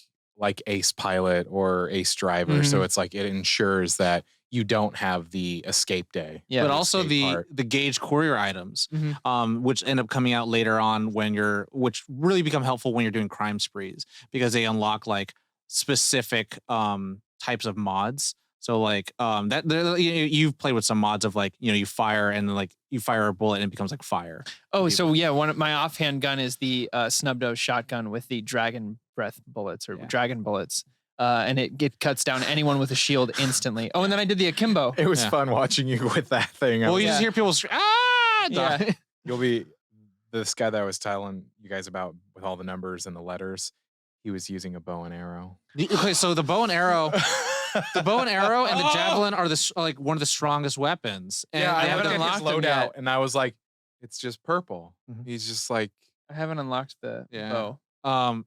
Ace Pilot or Ace Driver. So it's like it ensures that you don't have the escape day. Yeah. But also escape the gauge courier items, Mhm. which end up coming out later on which really become helpful when you're doing crime sprees because they unlock like specific types of mods. So like you've played with some mods of like you fire and like you fire a bullet and it becomes like fire. Oh, so yeah, one of my offhand gun is the snub nose shotgun with the dragon breath bullets or dragon bullets. And it cuts down anyone with a shield instantly. Oh, and then I did the akimbo. It was fun watching you with that thing. Well, you just hear people scream, ah! Yeah. You'll be this guy that I was telling you guys about with all the numbers and the letters. He was using a bow and arrow. Okay, so the bow and arrow. The bow and arrow and the javelin are like one of the strongest weapons. And I they have haven't the- unlocked his loadout, and I was like, "It's just purple." Mhm. He's just like, I haven't unlocked the bow.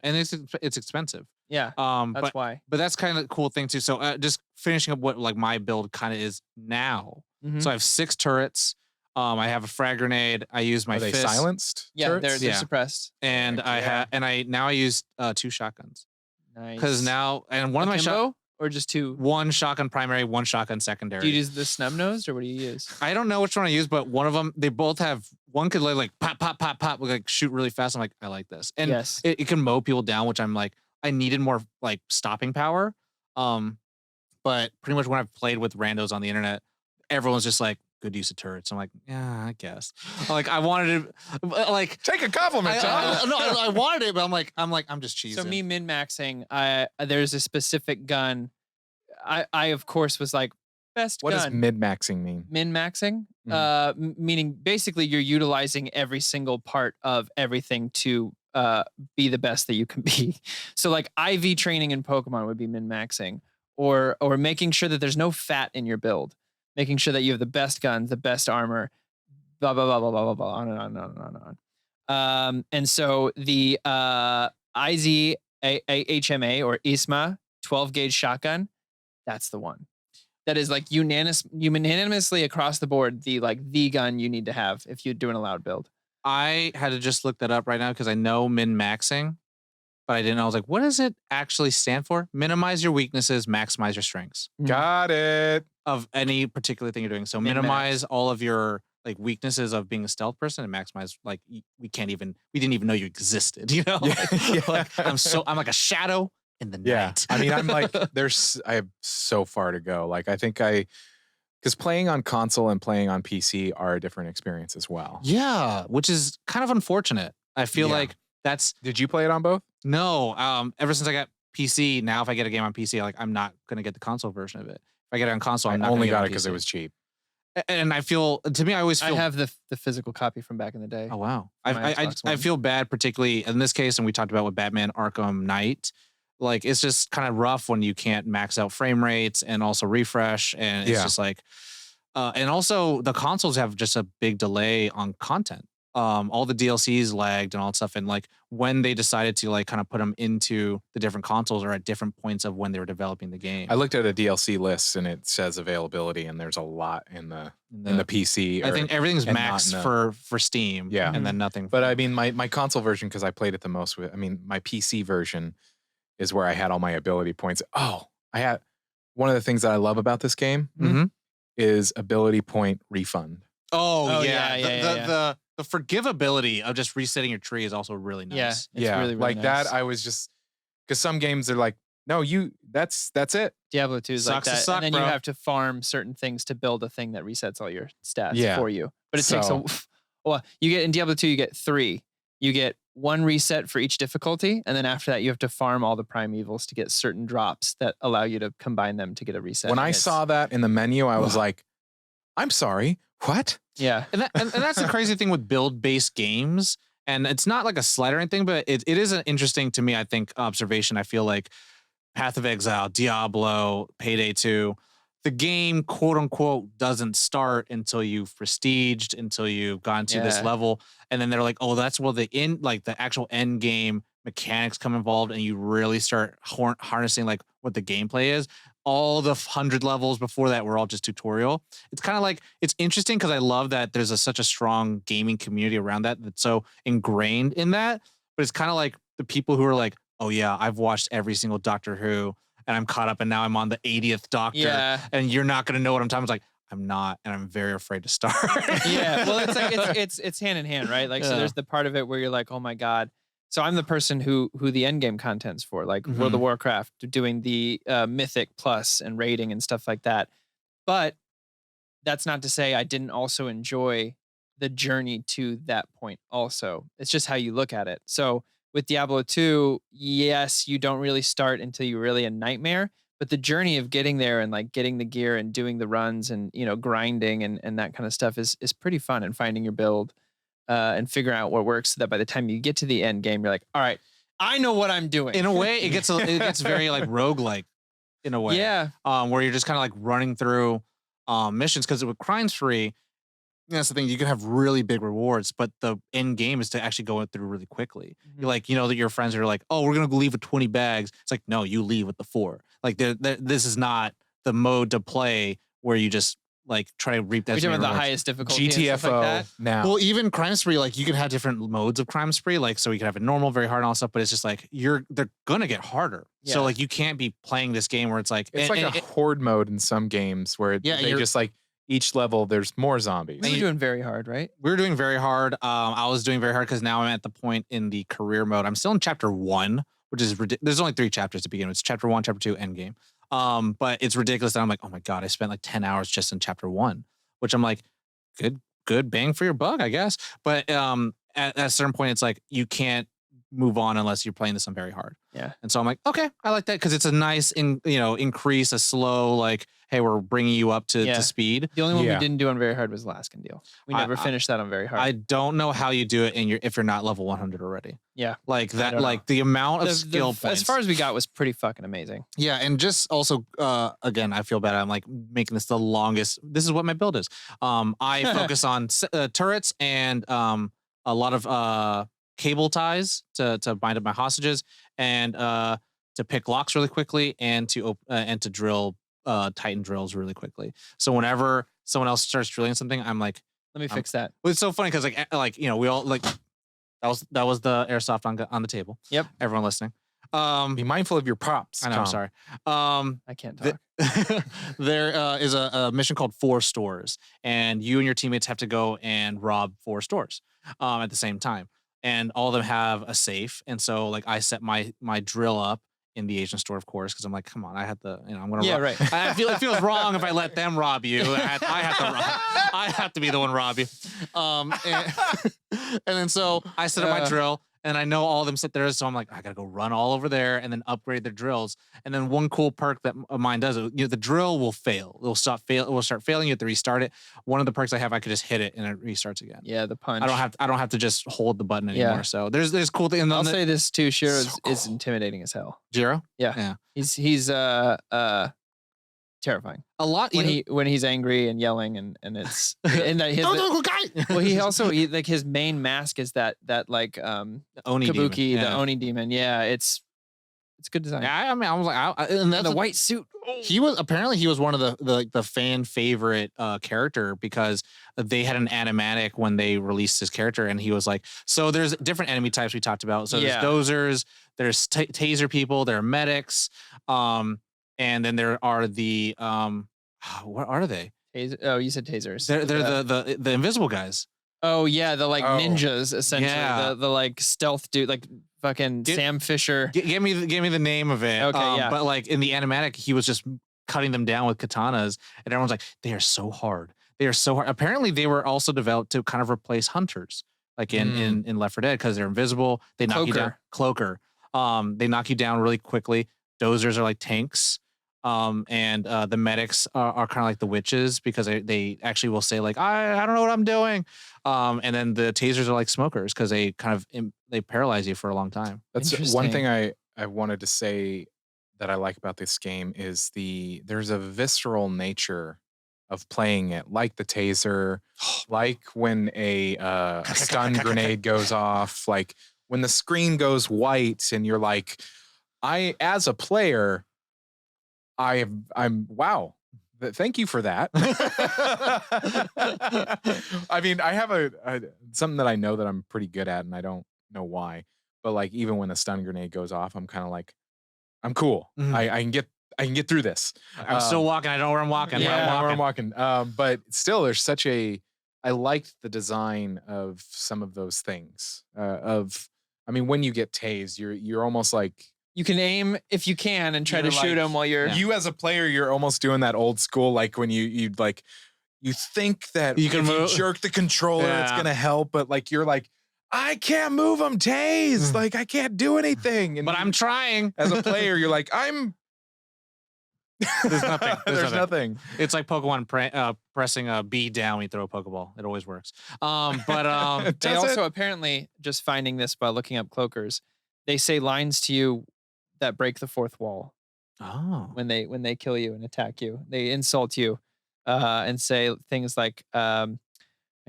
and it's expensive. Yeah, But why. that's kind of the cool thing too. So just finishing up what like my build kind of is now. Mhm. So I have 6 turrets. I have a frag grenade. I use my are they fist, silenced? Yeah, turrets? they're Yeah. suppressed. and I use 2 shotguns Nice. because now one of my akimbo or just 2. one shotgun primary, one shotgun secondary. Do you use the snub nosed or what do you use? I don't know which one I use, but one of them, they both have, one could like pop, pop, pop, pop, like shoot really fast. I'm like, I like this. And Yes. it can mow people down, which I'm like, I needed more like stopping power. But pretty much when I've played with randos on the internet, everyone's just like, good use of turrets. I'm like, yeah, I guess. Like I wanted to, like, Take a compliment, Tom. I wanted it, but I'm just cheesing. So me min maxing, there's a specific gun. I of course was like best What does gun. mid maxing mean? Min maxing, meaning basically you're utilizing every single part of everything to be the best that you can be. So like IV training in Pokemon would be min-maxing, or making sure that there's no fat in your build, making sure that you have the best guns, the best armor, blah blah blah blah blah blah blah, on and on and on and on and on. And so the HMA or ISMA 12 gauge shotgun, that's the one. That is like unanimously across the board the gun you need to have if you're doing a loud build. I had to just look that up right now because I know min-maxing, but I didn't know. I was like, what does it actually stand for? Minimize your weaknesses, maximize your strengths Got it. of any particular thing you're doing. So Min-max. minimize all of your like weaknesses of being a stealth person and maximize like we didn't even know you existed, you know? Like, I'm like a shadow in the night. I mean, I'm like, I have so far to go. Like, I think because playing on console and playing on PC are a different experience as well. Yeah, which is kind of unfortunate. I feel like that's. Did you play it on both? No, ever since I got PC, now if I get a game on PC, I'm not gonna get the console version of it. If I get it on console, I'm not only gonna got get it because it was cheap. And I feel, to me, I always feel. I have the physical copy from back in the day. Oh wow, My I Xbox One. feel bad, particularly in this case, and we talked about with Batman Arkham Knight. Like it's just kind of rough when you can't max out frame rates and also refresh, and it's just like, and also the consoles have just a big delay on content. All the DLCs lagged and all that stuff, and like when they decided to like kind of put them into the different consoles or at different points of when they were developing the game. I looked at a DLC list and it says availability, and there's a lot in the PC. I think everything's and maxed for Steam, and then nothing. But I mean, my console version, because I played it the most with. I mean, my PC version is where I had all my ability points. Oh, I had one of the things that I love about this game is ability point refund. Oh yeah. The forgivability of just resetting your tree is also really nice. It's really, really like nice. that. I was just because some games are like, no, that's it. Diablo 2 is like Sucks to that, suck, and then bro. you have to farm certain things to build a thing that resets all your stats for you. But it takes well, you get in Diablo 2, you get 3. You get 1 reset for each difficulty, and then after that, you have to farm all the primevals to get certain drops that allow you to combine them to get a reset. When I saw that in the menu, I was like, I'm sorry, what? Yeah, and that's the crazy thing with build-based games. And it's not like a slight or anything, but it is an interesting to me, I think, observation. I feel like Path of Exile, Diablo, Payday 2, the game, quote unquote, doesn't start until you've prestiged, until you've gotten to this level. And then they're like, oh, that's where the actual end game mechanics come involved, and you really start harnessing like what the gameplay is. All the 100 levels before that were all just tutorial. It's kind of like, it's interesting because I love that there's such a strong gaming community around that's so ingrained in that. But it's kind of like the people who are like, oh yeah, I've watched every single Doctor Who and I'm caught up and now I'm on the 80th Doctor and you're not going to know what I'm talking about. It's like, I'm not, and I'm very afraid to start. Well, it's like, it's hand in hand, right? Like, so there's the part of it where you're like, oh my God. So I'm the person who the end game content's for, like World of Warcraft, doing the Mythic Plus and raiding and stuff like that. But that's not to say I didn't also enjoy the journey to that point also. It's just how you look at it. So with Diablo 2, yes, you don't really start until you're really a nightmare, but the journey of getting there and like getting the gear and doing the runs and, you know, grinding and that kind of stuff is pretty fun, and finding your build. And figure out what works so that by the time you get to the end game, you're like, all right, I know what I'm doing. In a way, it gets very like roguelike in a way. Yeah. Where you're just kind of like running through missions, because with crimes free, that's the thing, you can have really big rewards, but the end game is to actually go through really quickly. You're like, you know, that your friends are like, oh, we're gonna leave with 20 bags. It's like, no, you leave with the 4. Like this is not the mode to play where you just like try to reap that. You're talking about the highest difficulty. GTFO and stuff like that? now. Well, even crime spree, like you can have different modes of crime spree. Like, so you can have it normal, very hard, and all stuff. But it's just like they're gonna get harder. Yeah. So like you can't be playing this game where it's like It's like a horde mode in some games where they just like each level there's more zombies. You're doing very hard, right? We're doing very hard. I was doing very hard because now I'm at the point in the career mode. I'm still in chapter 1, which is ridiculous. There's only 3 chapters to begin with. It's chapter 1, chapter 2, end game. But it's ridiculous that I'm like, oh my God, I spent like 10 hours just in chapter 1. Which I'm like, good bang for your buck, I guess. But at a certain point, it's like you can't move on unless you're playing this on very hard. Yeah. And so I'm like, okay, I like that because it's a nice increase, a slow like, hey, we're bringing you up Yeah. to speed. The only one Yeah. we didn't do on very hard was Alaskan Deal. We never finished that on very hard. I don't know how you do it if you're not level 100 already. Yeah. Like I that, don't like know. the amount of skill points. As far as we got was pretty fucking amazing. Yeah, and just also, again, I feel bad. I'm like making this the longest. This is what my build is. I focus on turrets and a lot of cable ties to bind up my hostages and to pick locks really quickly and to drill Titan drills really quickly. So whenever someone else starts drilling something, I'm like, Let me fix that. well, it's so funny because like you know we all like that was the airsoft on the table. Yep. Everyone listening. Be mindful of your props. I know. Tom. I'm sorry. I can't talk. There is a mission called 4 Stores, and you and your teammates have to go and rob 4 stores at the same time. And all of them have a safe. And so, like, I set my drill up in the Asian store, of course, because I'm like, come on, I have to, you know, I'm gonna. Yeah, rob. right. I feel it feels wrong if I let them rob you. I have to be the one rob you. And then so I set up my drill. And I know all of them sit there, so I'm like, I gotta go run all over there and then upgrade their drills. And then one cool perk that mine does, you know, the drill will fail. It will start failing. You have to restart it. One of the perks I have, I could just hit it and it restarts again. Yeah, the punch. I don't have to just hold the button anymore. Yeah. So there's cool things. I'll say this too. Shiro So is cool. intimidating as hell. Jiro? Yeah. He's terrifying. A lot When he's angry and yelling and it's and that his, well he also like his main mask is that like Oni Kabuki demon. the Yeah. Oni demon. Yeah, it's good design. Yeah, I mean, I was like, and that's the white suit. He was one of the fan favorite character because they had an animatic when they released his character, and he was like, so there's different enemy types we talked about. So Yeah. there's dozers, there's taser people, there are medics, and then there are the what are they? Oh, you said tasers. They're the invisible guys. Oh yeah, the like ninjas essentially. Yeah. The like stealth dude, like fucking Sam Fisher. Give me the name of it. Okay, yeah. But like in the animatic, he was just cutting them down with katanas, and everyone's like, they are so hard. They are so hard. Apparently, they were also developed to kind of replace hunters, like in Left 4 Dead, because they're invisible. They knock you down. Cloaker. They knock you down really quickly. Dozers are like tanks. And the medics are kind of like the witches because they actually will say like, I don't know what I'm doing. And then the tasers are like smokers because they kind of they paralyze you for a long time. That's one thing I wanted to say that I like about this game is there's a visceral nature of playing it, like the taser, like when a stun grenade goes off, like when the screen goes white and you're like, as a player, I'm wow. Thank you for that. I mean, I have a something that I know that I'm pretty good at, and I don't know why. But like, even when a stun grenade goes off, I'm kind of like, I'm cool. Mhm. I can get through this. I'm still walking. I know where I'm walking. Yeah, where I'm walking. But still, there's such a. I liked the design of some of those things. I mean, when you get tased, you're almost like. You can aim if you can and try to shoot him while you're. You as a player, you're almost doing that old school, like when you like, you think that You can if move. you jerk the controller, it's Yeah. gonna help, but like you're like, I can't move. I'm tased. Like I can't do anything. And But I'm trying. as a player, you're like, I'm. There's nothing. There's nothing. It's like Pokemon pressing a B down when you throw a Pokeball. It always works. But They Does also it? apparently just finding this by looking up cloakers. They say lines to you that break the fourth wall oh, when they kill you and attack you. They insult you and say things like, "I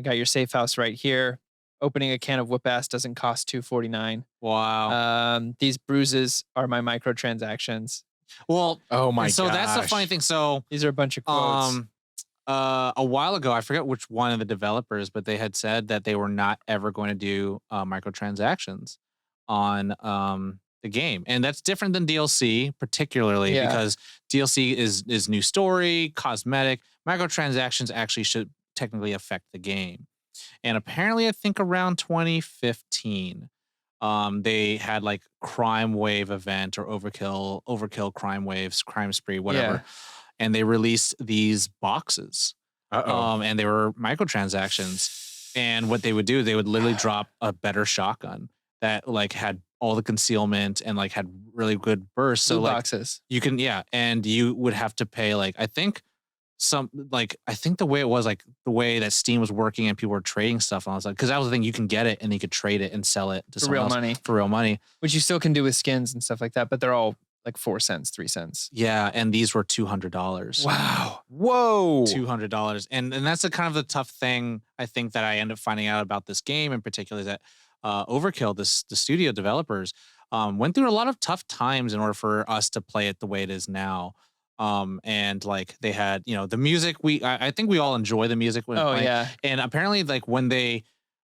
got your safe house right here. Opening a can of whoop ass doesn't cost $2.49. wow. These bruises are my microtransactions." Well, Oh my god. so that's the funny thing. So These are a bunch of quotes. a while ago, I forget which one of the developers, but they had said that they were not ever going to do microtransactions on the game, and that's different than DLC, particularly Yeah. because DLC is new story, cosmetic. Microtransactions actually should technically affect the game, and apparently, I think around 2015. They had like Crime Wave event or Overkill Crime Waves, Crime Spree, whatever. And they released these boxes. And they were microtransactions. And what they would do, they would literally drop a better shotgun that like had all the concealment and like had really good bursts. So Blue like boxes. you can, and you would have to pay like, I think I think the way it was like the way that Steam was working and people were trading stuff, and I was like, because that was the thing, you can get it and you could trade it and sell it to For someone real else money. for real money. Which you still can do with skins and stuff like that, but they're all like 4 cents, 3 cents. Yeah, and these were $200. Wow. Whoa. $200, and that's the kind of the tough thing I think that I end up finding out about this game in particular is that Overkill, the studio developers, went through a lot of tough times in order for us to play it the way it is now. And like they had, the music. I think we all enjoy the music when Oh playing. yeah. And apparently, like when they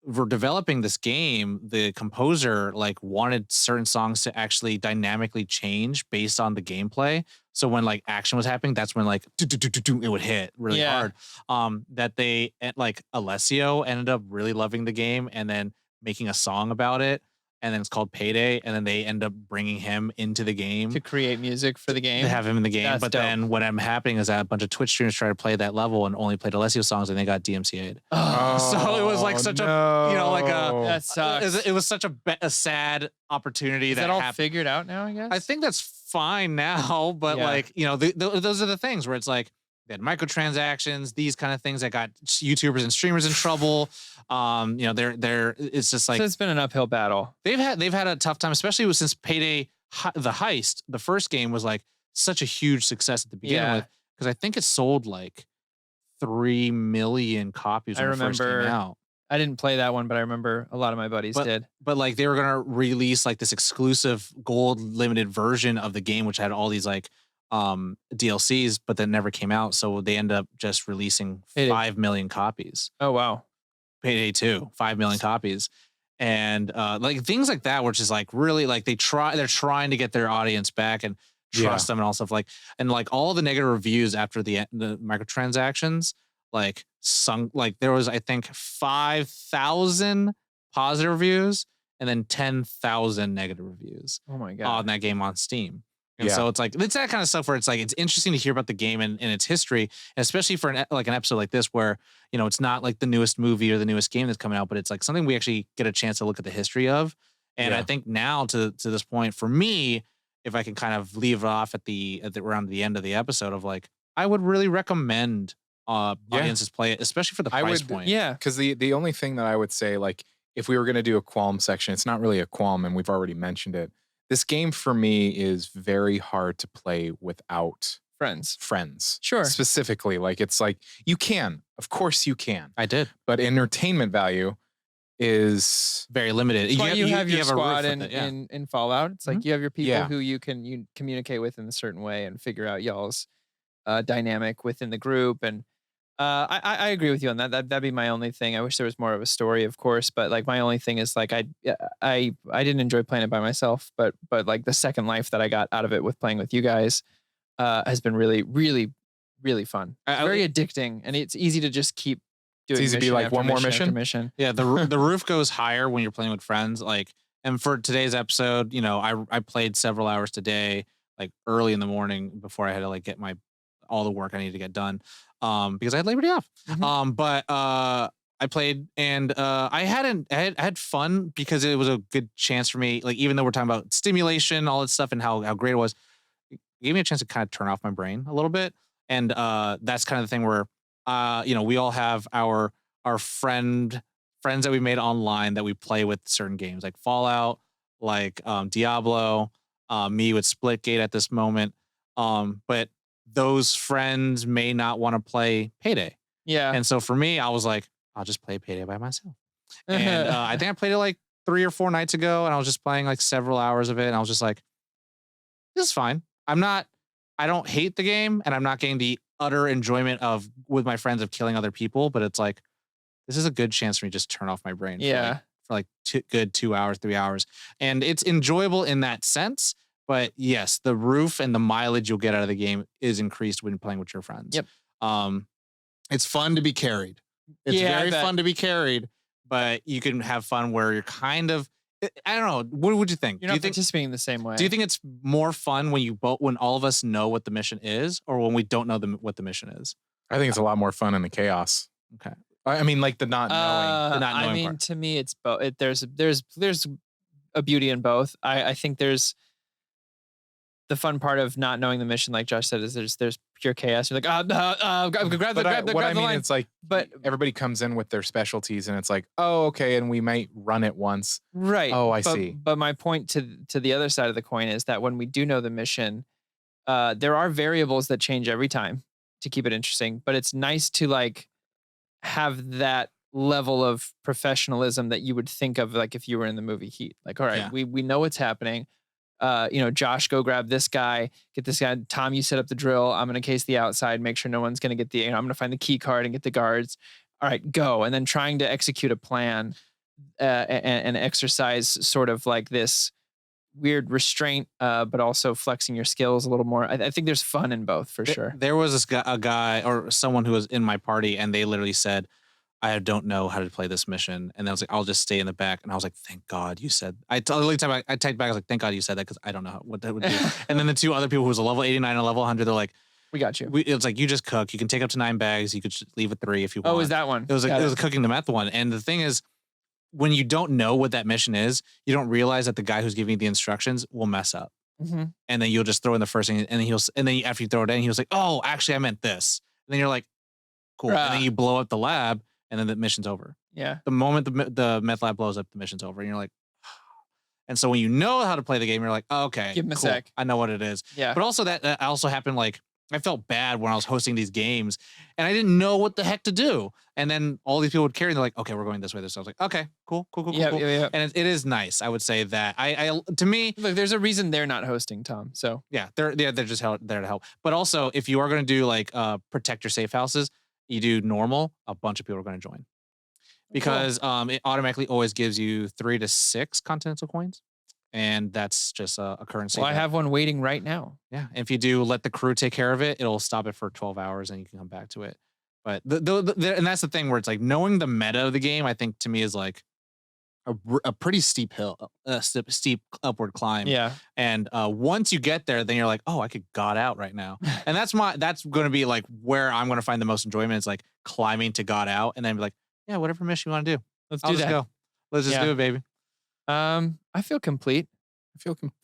were developing this game, the composer like wanted certain songs to actually dynamically change based on the gameplay. So when like action was happening, that's when like it would hit really Yeah. hard. That they like Alessio ended up really loving the game and then making a song about it. And then it's called Payday, and then they end up bringing him into the game To create music for the game. to have him in the game. That's But dope. then what ended up happening is that a bunch of Twitch streamers tried to play that level and only played Alessio songs, and they got DMCA'd. So it was like such a, like a, That sucks. it was such a sad opportunity Is that that all happened. figured out now, I guess? I think that's fine now, but Yeah. like, those are the things where it's like they had microtransactions, these kind of things that got YouTubers and streamers in trouble. It's just like so it's been an uphill battle. they've had a tough time, especially since Payday, the heist, the first game was like such a huge success at the beginning Yeah. with, because I think it sold like 3 million copies I when it first remember- came out. I didn't play that one, but I remember a lot of my buddies did. But like they were gonna release like this exclusive gold limited version of the game, which had all these like DLCs, but that never came out. So they end up just releasing Payday. 5 million copies. Oh wow. Payday 2, 5 million copies. And like things like that, which is like really like they're trying to get their audience back and trust them and all stuff like, and like all the negative reviews after the microtransactions, like there was, I think, 5,000 positive reviews and then 10,000 negative reviews Oh my on god. that game on Steam. And Yeah. so it's like, it's that kind of stuff where it's like, it's interesting to hear about the game and its history, and especially for an episode like this where, it's not like the newest movie or the newest game that's coming out, but it's like something we actually get a chance to look at the history of. And Yeah. I think now to this point, for me, if I can kind of leave it off at around the end of the episode of like, I would really recommend audiences play it, especially for the I price would- point. Yeah. Because the only thing that I would say, like, if we were going to do a qualm section, it's not really a qualm, and we've already mentioned it. This game for me is very hard to play without Friends. friends. Sure. Specifically, like, it's like you can, of course you can, I did. but entertainment value is Very limited. That's why you have your a roof squad with in, it, yeah. in Fallout. It's like you have your people Yeah. who you communicate with in a certain way and figure out y'all's dynamic within the group. And I agree with you on that. That'd be my only thing. I wish there was more of a story, of course, but like my only thing is like I didn't enjoy playing it by myself, but like the second life that I got out of it with playing with you guys has been really, really, really fun. It's very addicting, and it's easy to just keep doing. easy to be mission like, after one more after mission? mission. Yeah, the roof goes higher when you're playing with friends. Like, and for today's episode, I played several hours today, like early in the morning before I had to like get all the work I needed to get done, because I had Labor Day off. Mhm. But I played, and I had fun because it was a good chance for me. Like, even though we're talking about stimulation, all that stuff, and how great it was, it gave me a chance to kind of turn off my brain a little bit. And that's kind of the thing where we all have our friends that we made online that we play with certain games like Fallout, like Diablo, me with Splitgate at this moment. But those friends may not want to play Payday. Yeah. And so for me, I was like, I'll just play Payday by myself. And I think I played it like 3 or 4 nights ago, and I was just playing like several hours of it, and I was just like, this is fine. I don't hate the game, and I'm not getting the utter enjoyment with my friends of killing other people, but it's like, this is a good chance for me to just turn off my brain Yeah. for like good 2 hours, 3 hours. And it's enjoyable in that sense. But yes, the roof and the mileage you'll get out of the game is increased when playing with your friends. Yep. It's fun to be carried. It's Yeah, I very bet. fun to be carried, but you can have fun where you're kind of, I don't know. What would you think? You're not participating the same way. Do you think it's more fun when all of us know what the mission is, or when we don't know what the mission is? I think it's a lot more fun in the chaos. Okay. I mean, like the not knowing. The not I knowing mean, part. to me, it's both. There's a beauty in both. I think there's the fun part of not knowing the mission, like Josh said, is there's pure chaos. You're like, grab But the what I mean, line. it's like, But everybody comes in with their specialties, and it's like, oh, okay, and we might run it once. right. Oh, I but, see. But my point to the other side of the coin is that when we do know the mission, there are variables that change every time to keep it interesting. But it's nice to like have that level of professionalism that you would think of like if you were in the movie Heat. Like, all right, Yeah. we know what's happening. Josh, go grab this guy, get this guy. Tom, you set up the drill. I'm going to case the outside, make sure no one's going to get I'm going to find the key card and get the guards. All right, go. And then trying to execute a plan and exercise sort of like this weird restraint, but also flexing your skills a little more. I think there's fun in both for sure. There was a guy or someone who was in my party, and they literally said, I don't know how to play this mission. And I was like, I'll just stay in the back. And I was like, thank God you said. I typed back, I was like, thank God you said that, because I don't know what that would do. And then the two other people who was a level 89 and a level 100, they're like, we got you. it was like, you just cook. You can take up to 9 bags. You could leave with 3 if you want. Oh, is that one? It was like, it was a cooking the meth one. And the thing is, when you don't know what that mission is, you don't realize that the guy who's giving you the instructions will mess up. Mm-hmm. And then you'll just throw in the first thing, and then after you throw it in, he was like, oh, actually I meant this. And then you're like, cool. And then you blow up the lab, and then the mission's over. Yeah. The moment the meth lab blows up, the mission's over, and you're like, and so when you know how to play the game, you're like, oh, okay, Give him a cool. sec. I know what it is. Yeah. But also that also happened, like, I felt bad when I was hosting these games, and I didn't know what the heck to do. And then all these people would carry, and they're like, okay, we're going this way. This. I was like, okay, cool. Yeah. And it is nice. I would say that to me, Look, there's a reason they're not hosting, Tom. So yeah, they're just there to help. But also, if you are going to do like protect your safe houses, you do normal, a bunch of people are going to join, because it automatically always gives you 3 to 6 continental coins, and that's just a currency. Well, I have one waiting right now. Yeah, if you do let the crew take care of it, it'll stop it for 12 hours, and you can come back to it. But and that's the thing where it's like knowing the meta of the game, I think to me is like a pretty steep hill, steep upward climb. Yeah. And once you get there, then you're like, oh, I could God out right now. And that's going to be like where I'm going to find the most enjoyment, is like climbing to God out, and then be like, yeah, whatever mission you want to do, Let's I'll do just that. go. Let's just do it, baby. I feel complete.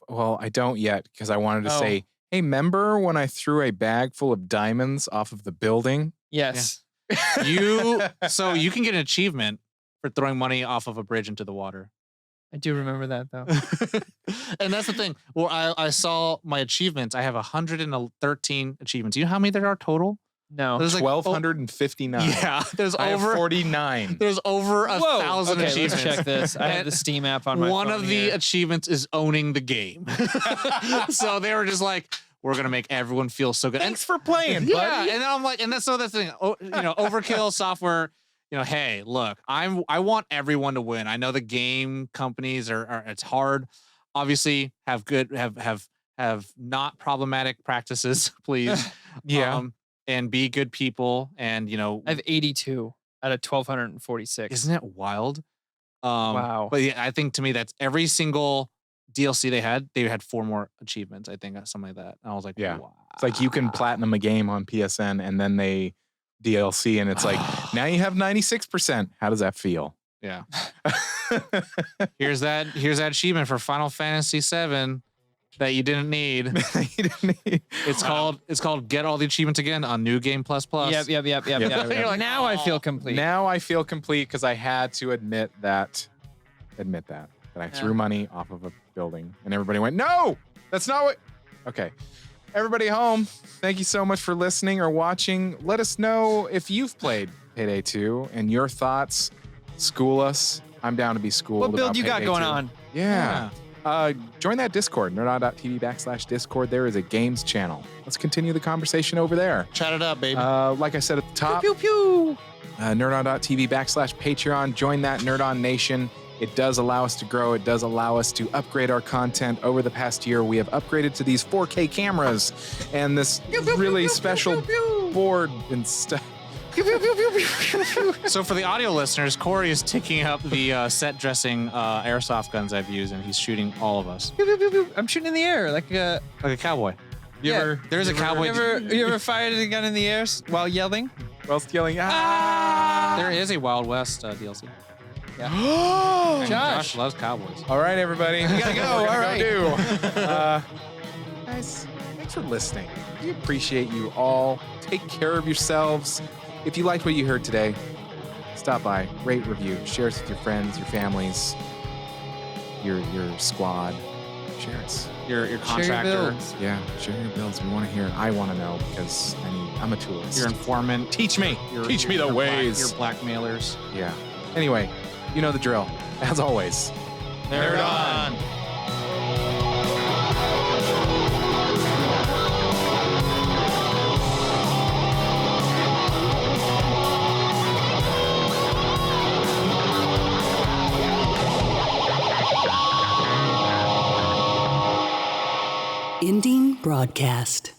Well, I don't yet, because I wanted to Oh. say, hey, remember when I threw a bag full of diamonds off of the building? Yes. So you can get an achievement for throwing money off of a bridge into the water. I do remember that though. And that's the thing. Well, I saw my achievements. I have 113 achievements. You know how many there are total? No. There's like 1,259. yeah, there's I have over 49. There's over 1,000 Okay, achievements. let's check this. I have the Steam app on my One phone of the here. achievements is owning the game. So they were just like, we're gonna make everyone feel so good. Thanks for playing, Yeah, buddy. and then I'm like, and that's the thing. Overkill Software. Hey, look, I want everyone to win. I know the game companies are it's hard. Obviously, have not problematic practices, please. Yeah. And be good people. And I have 82 out of 1,246. isn't it wild? Wow. But yeah, I think to me that's every single DLC they had 4 more achievements. I think something like that. And I was like, Yeah. wow. It's like you can platinum a game on PSN, and then they DLC, and it's like, now you have 96%. How does that feel? Yeah. Here's that achievement for Final Fantasy VII that you didn't need. It's called Get All the Achievements Again on New Game Plus Plus. Yep. You're like, now I feel complete. Now I feel complete, because I had to admit that I threw money off of a building, and everybody went, no, that's not what. Okay. Everybody home, thank you so much for listening or watching. Let us know if you've played Payday 2 and your thoughts. School us. I'm down to be schooled. What build about you got Payday going 2. on? Yeah. Join that Discord, nerdon.tv/Discord. There is a games channel. Let's continue the conversation over there. Chat it up, baby. Like I said at the top, Pew pew. nerdon.tv/Patreon. Join that Nerdon Nation. It does allow us to grow. It does allow us to upgrade our content. Over the past year, we have upgraded to these 4K cameras and this really special board and stuff. So for the audio listeners, Corey is ticking up the set dressing airsoft guns I've used, and he's shooting all of us I'm shooting in the air like a. like a cowboy. Yeah. There's a cowboy. You ever fired a gun in the air while yelling? Whilst yelling, ah! There is a Wild West DLC. Yeah. And Josh. loves cowboys. All right, everybody. We gotta go. All right. Guys, thanks for for listening. We appreciate you all. Take care of yourselves. If you liked what you heard today, stop by, rate, review, share us with your friends, your families, your squad. Share us. Your Share your contractor, builds. Yeah, share your builds. We want to hear. I want to know because I'm a toolist. your informant. Teach me. Teach me the your ways. Your blackmailers. Yeah. Anyway, you know the drill. As always. Nerd on. Ending broadcast.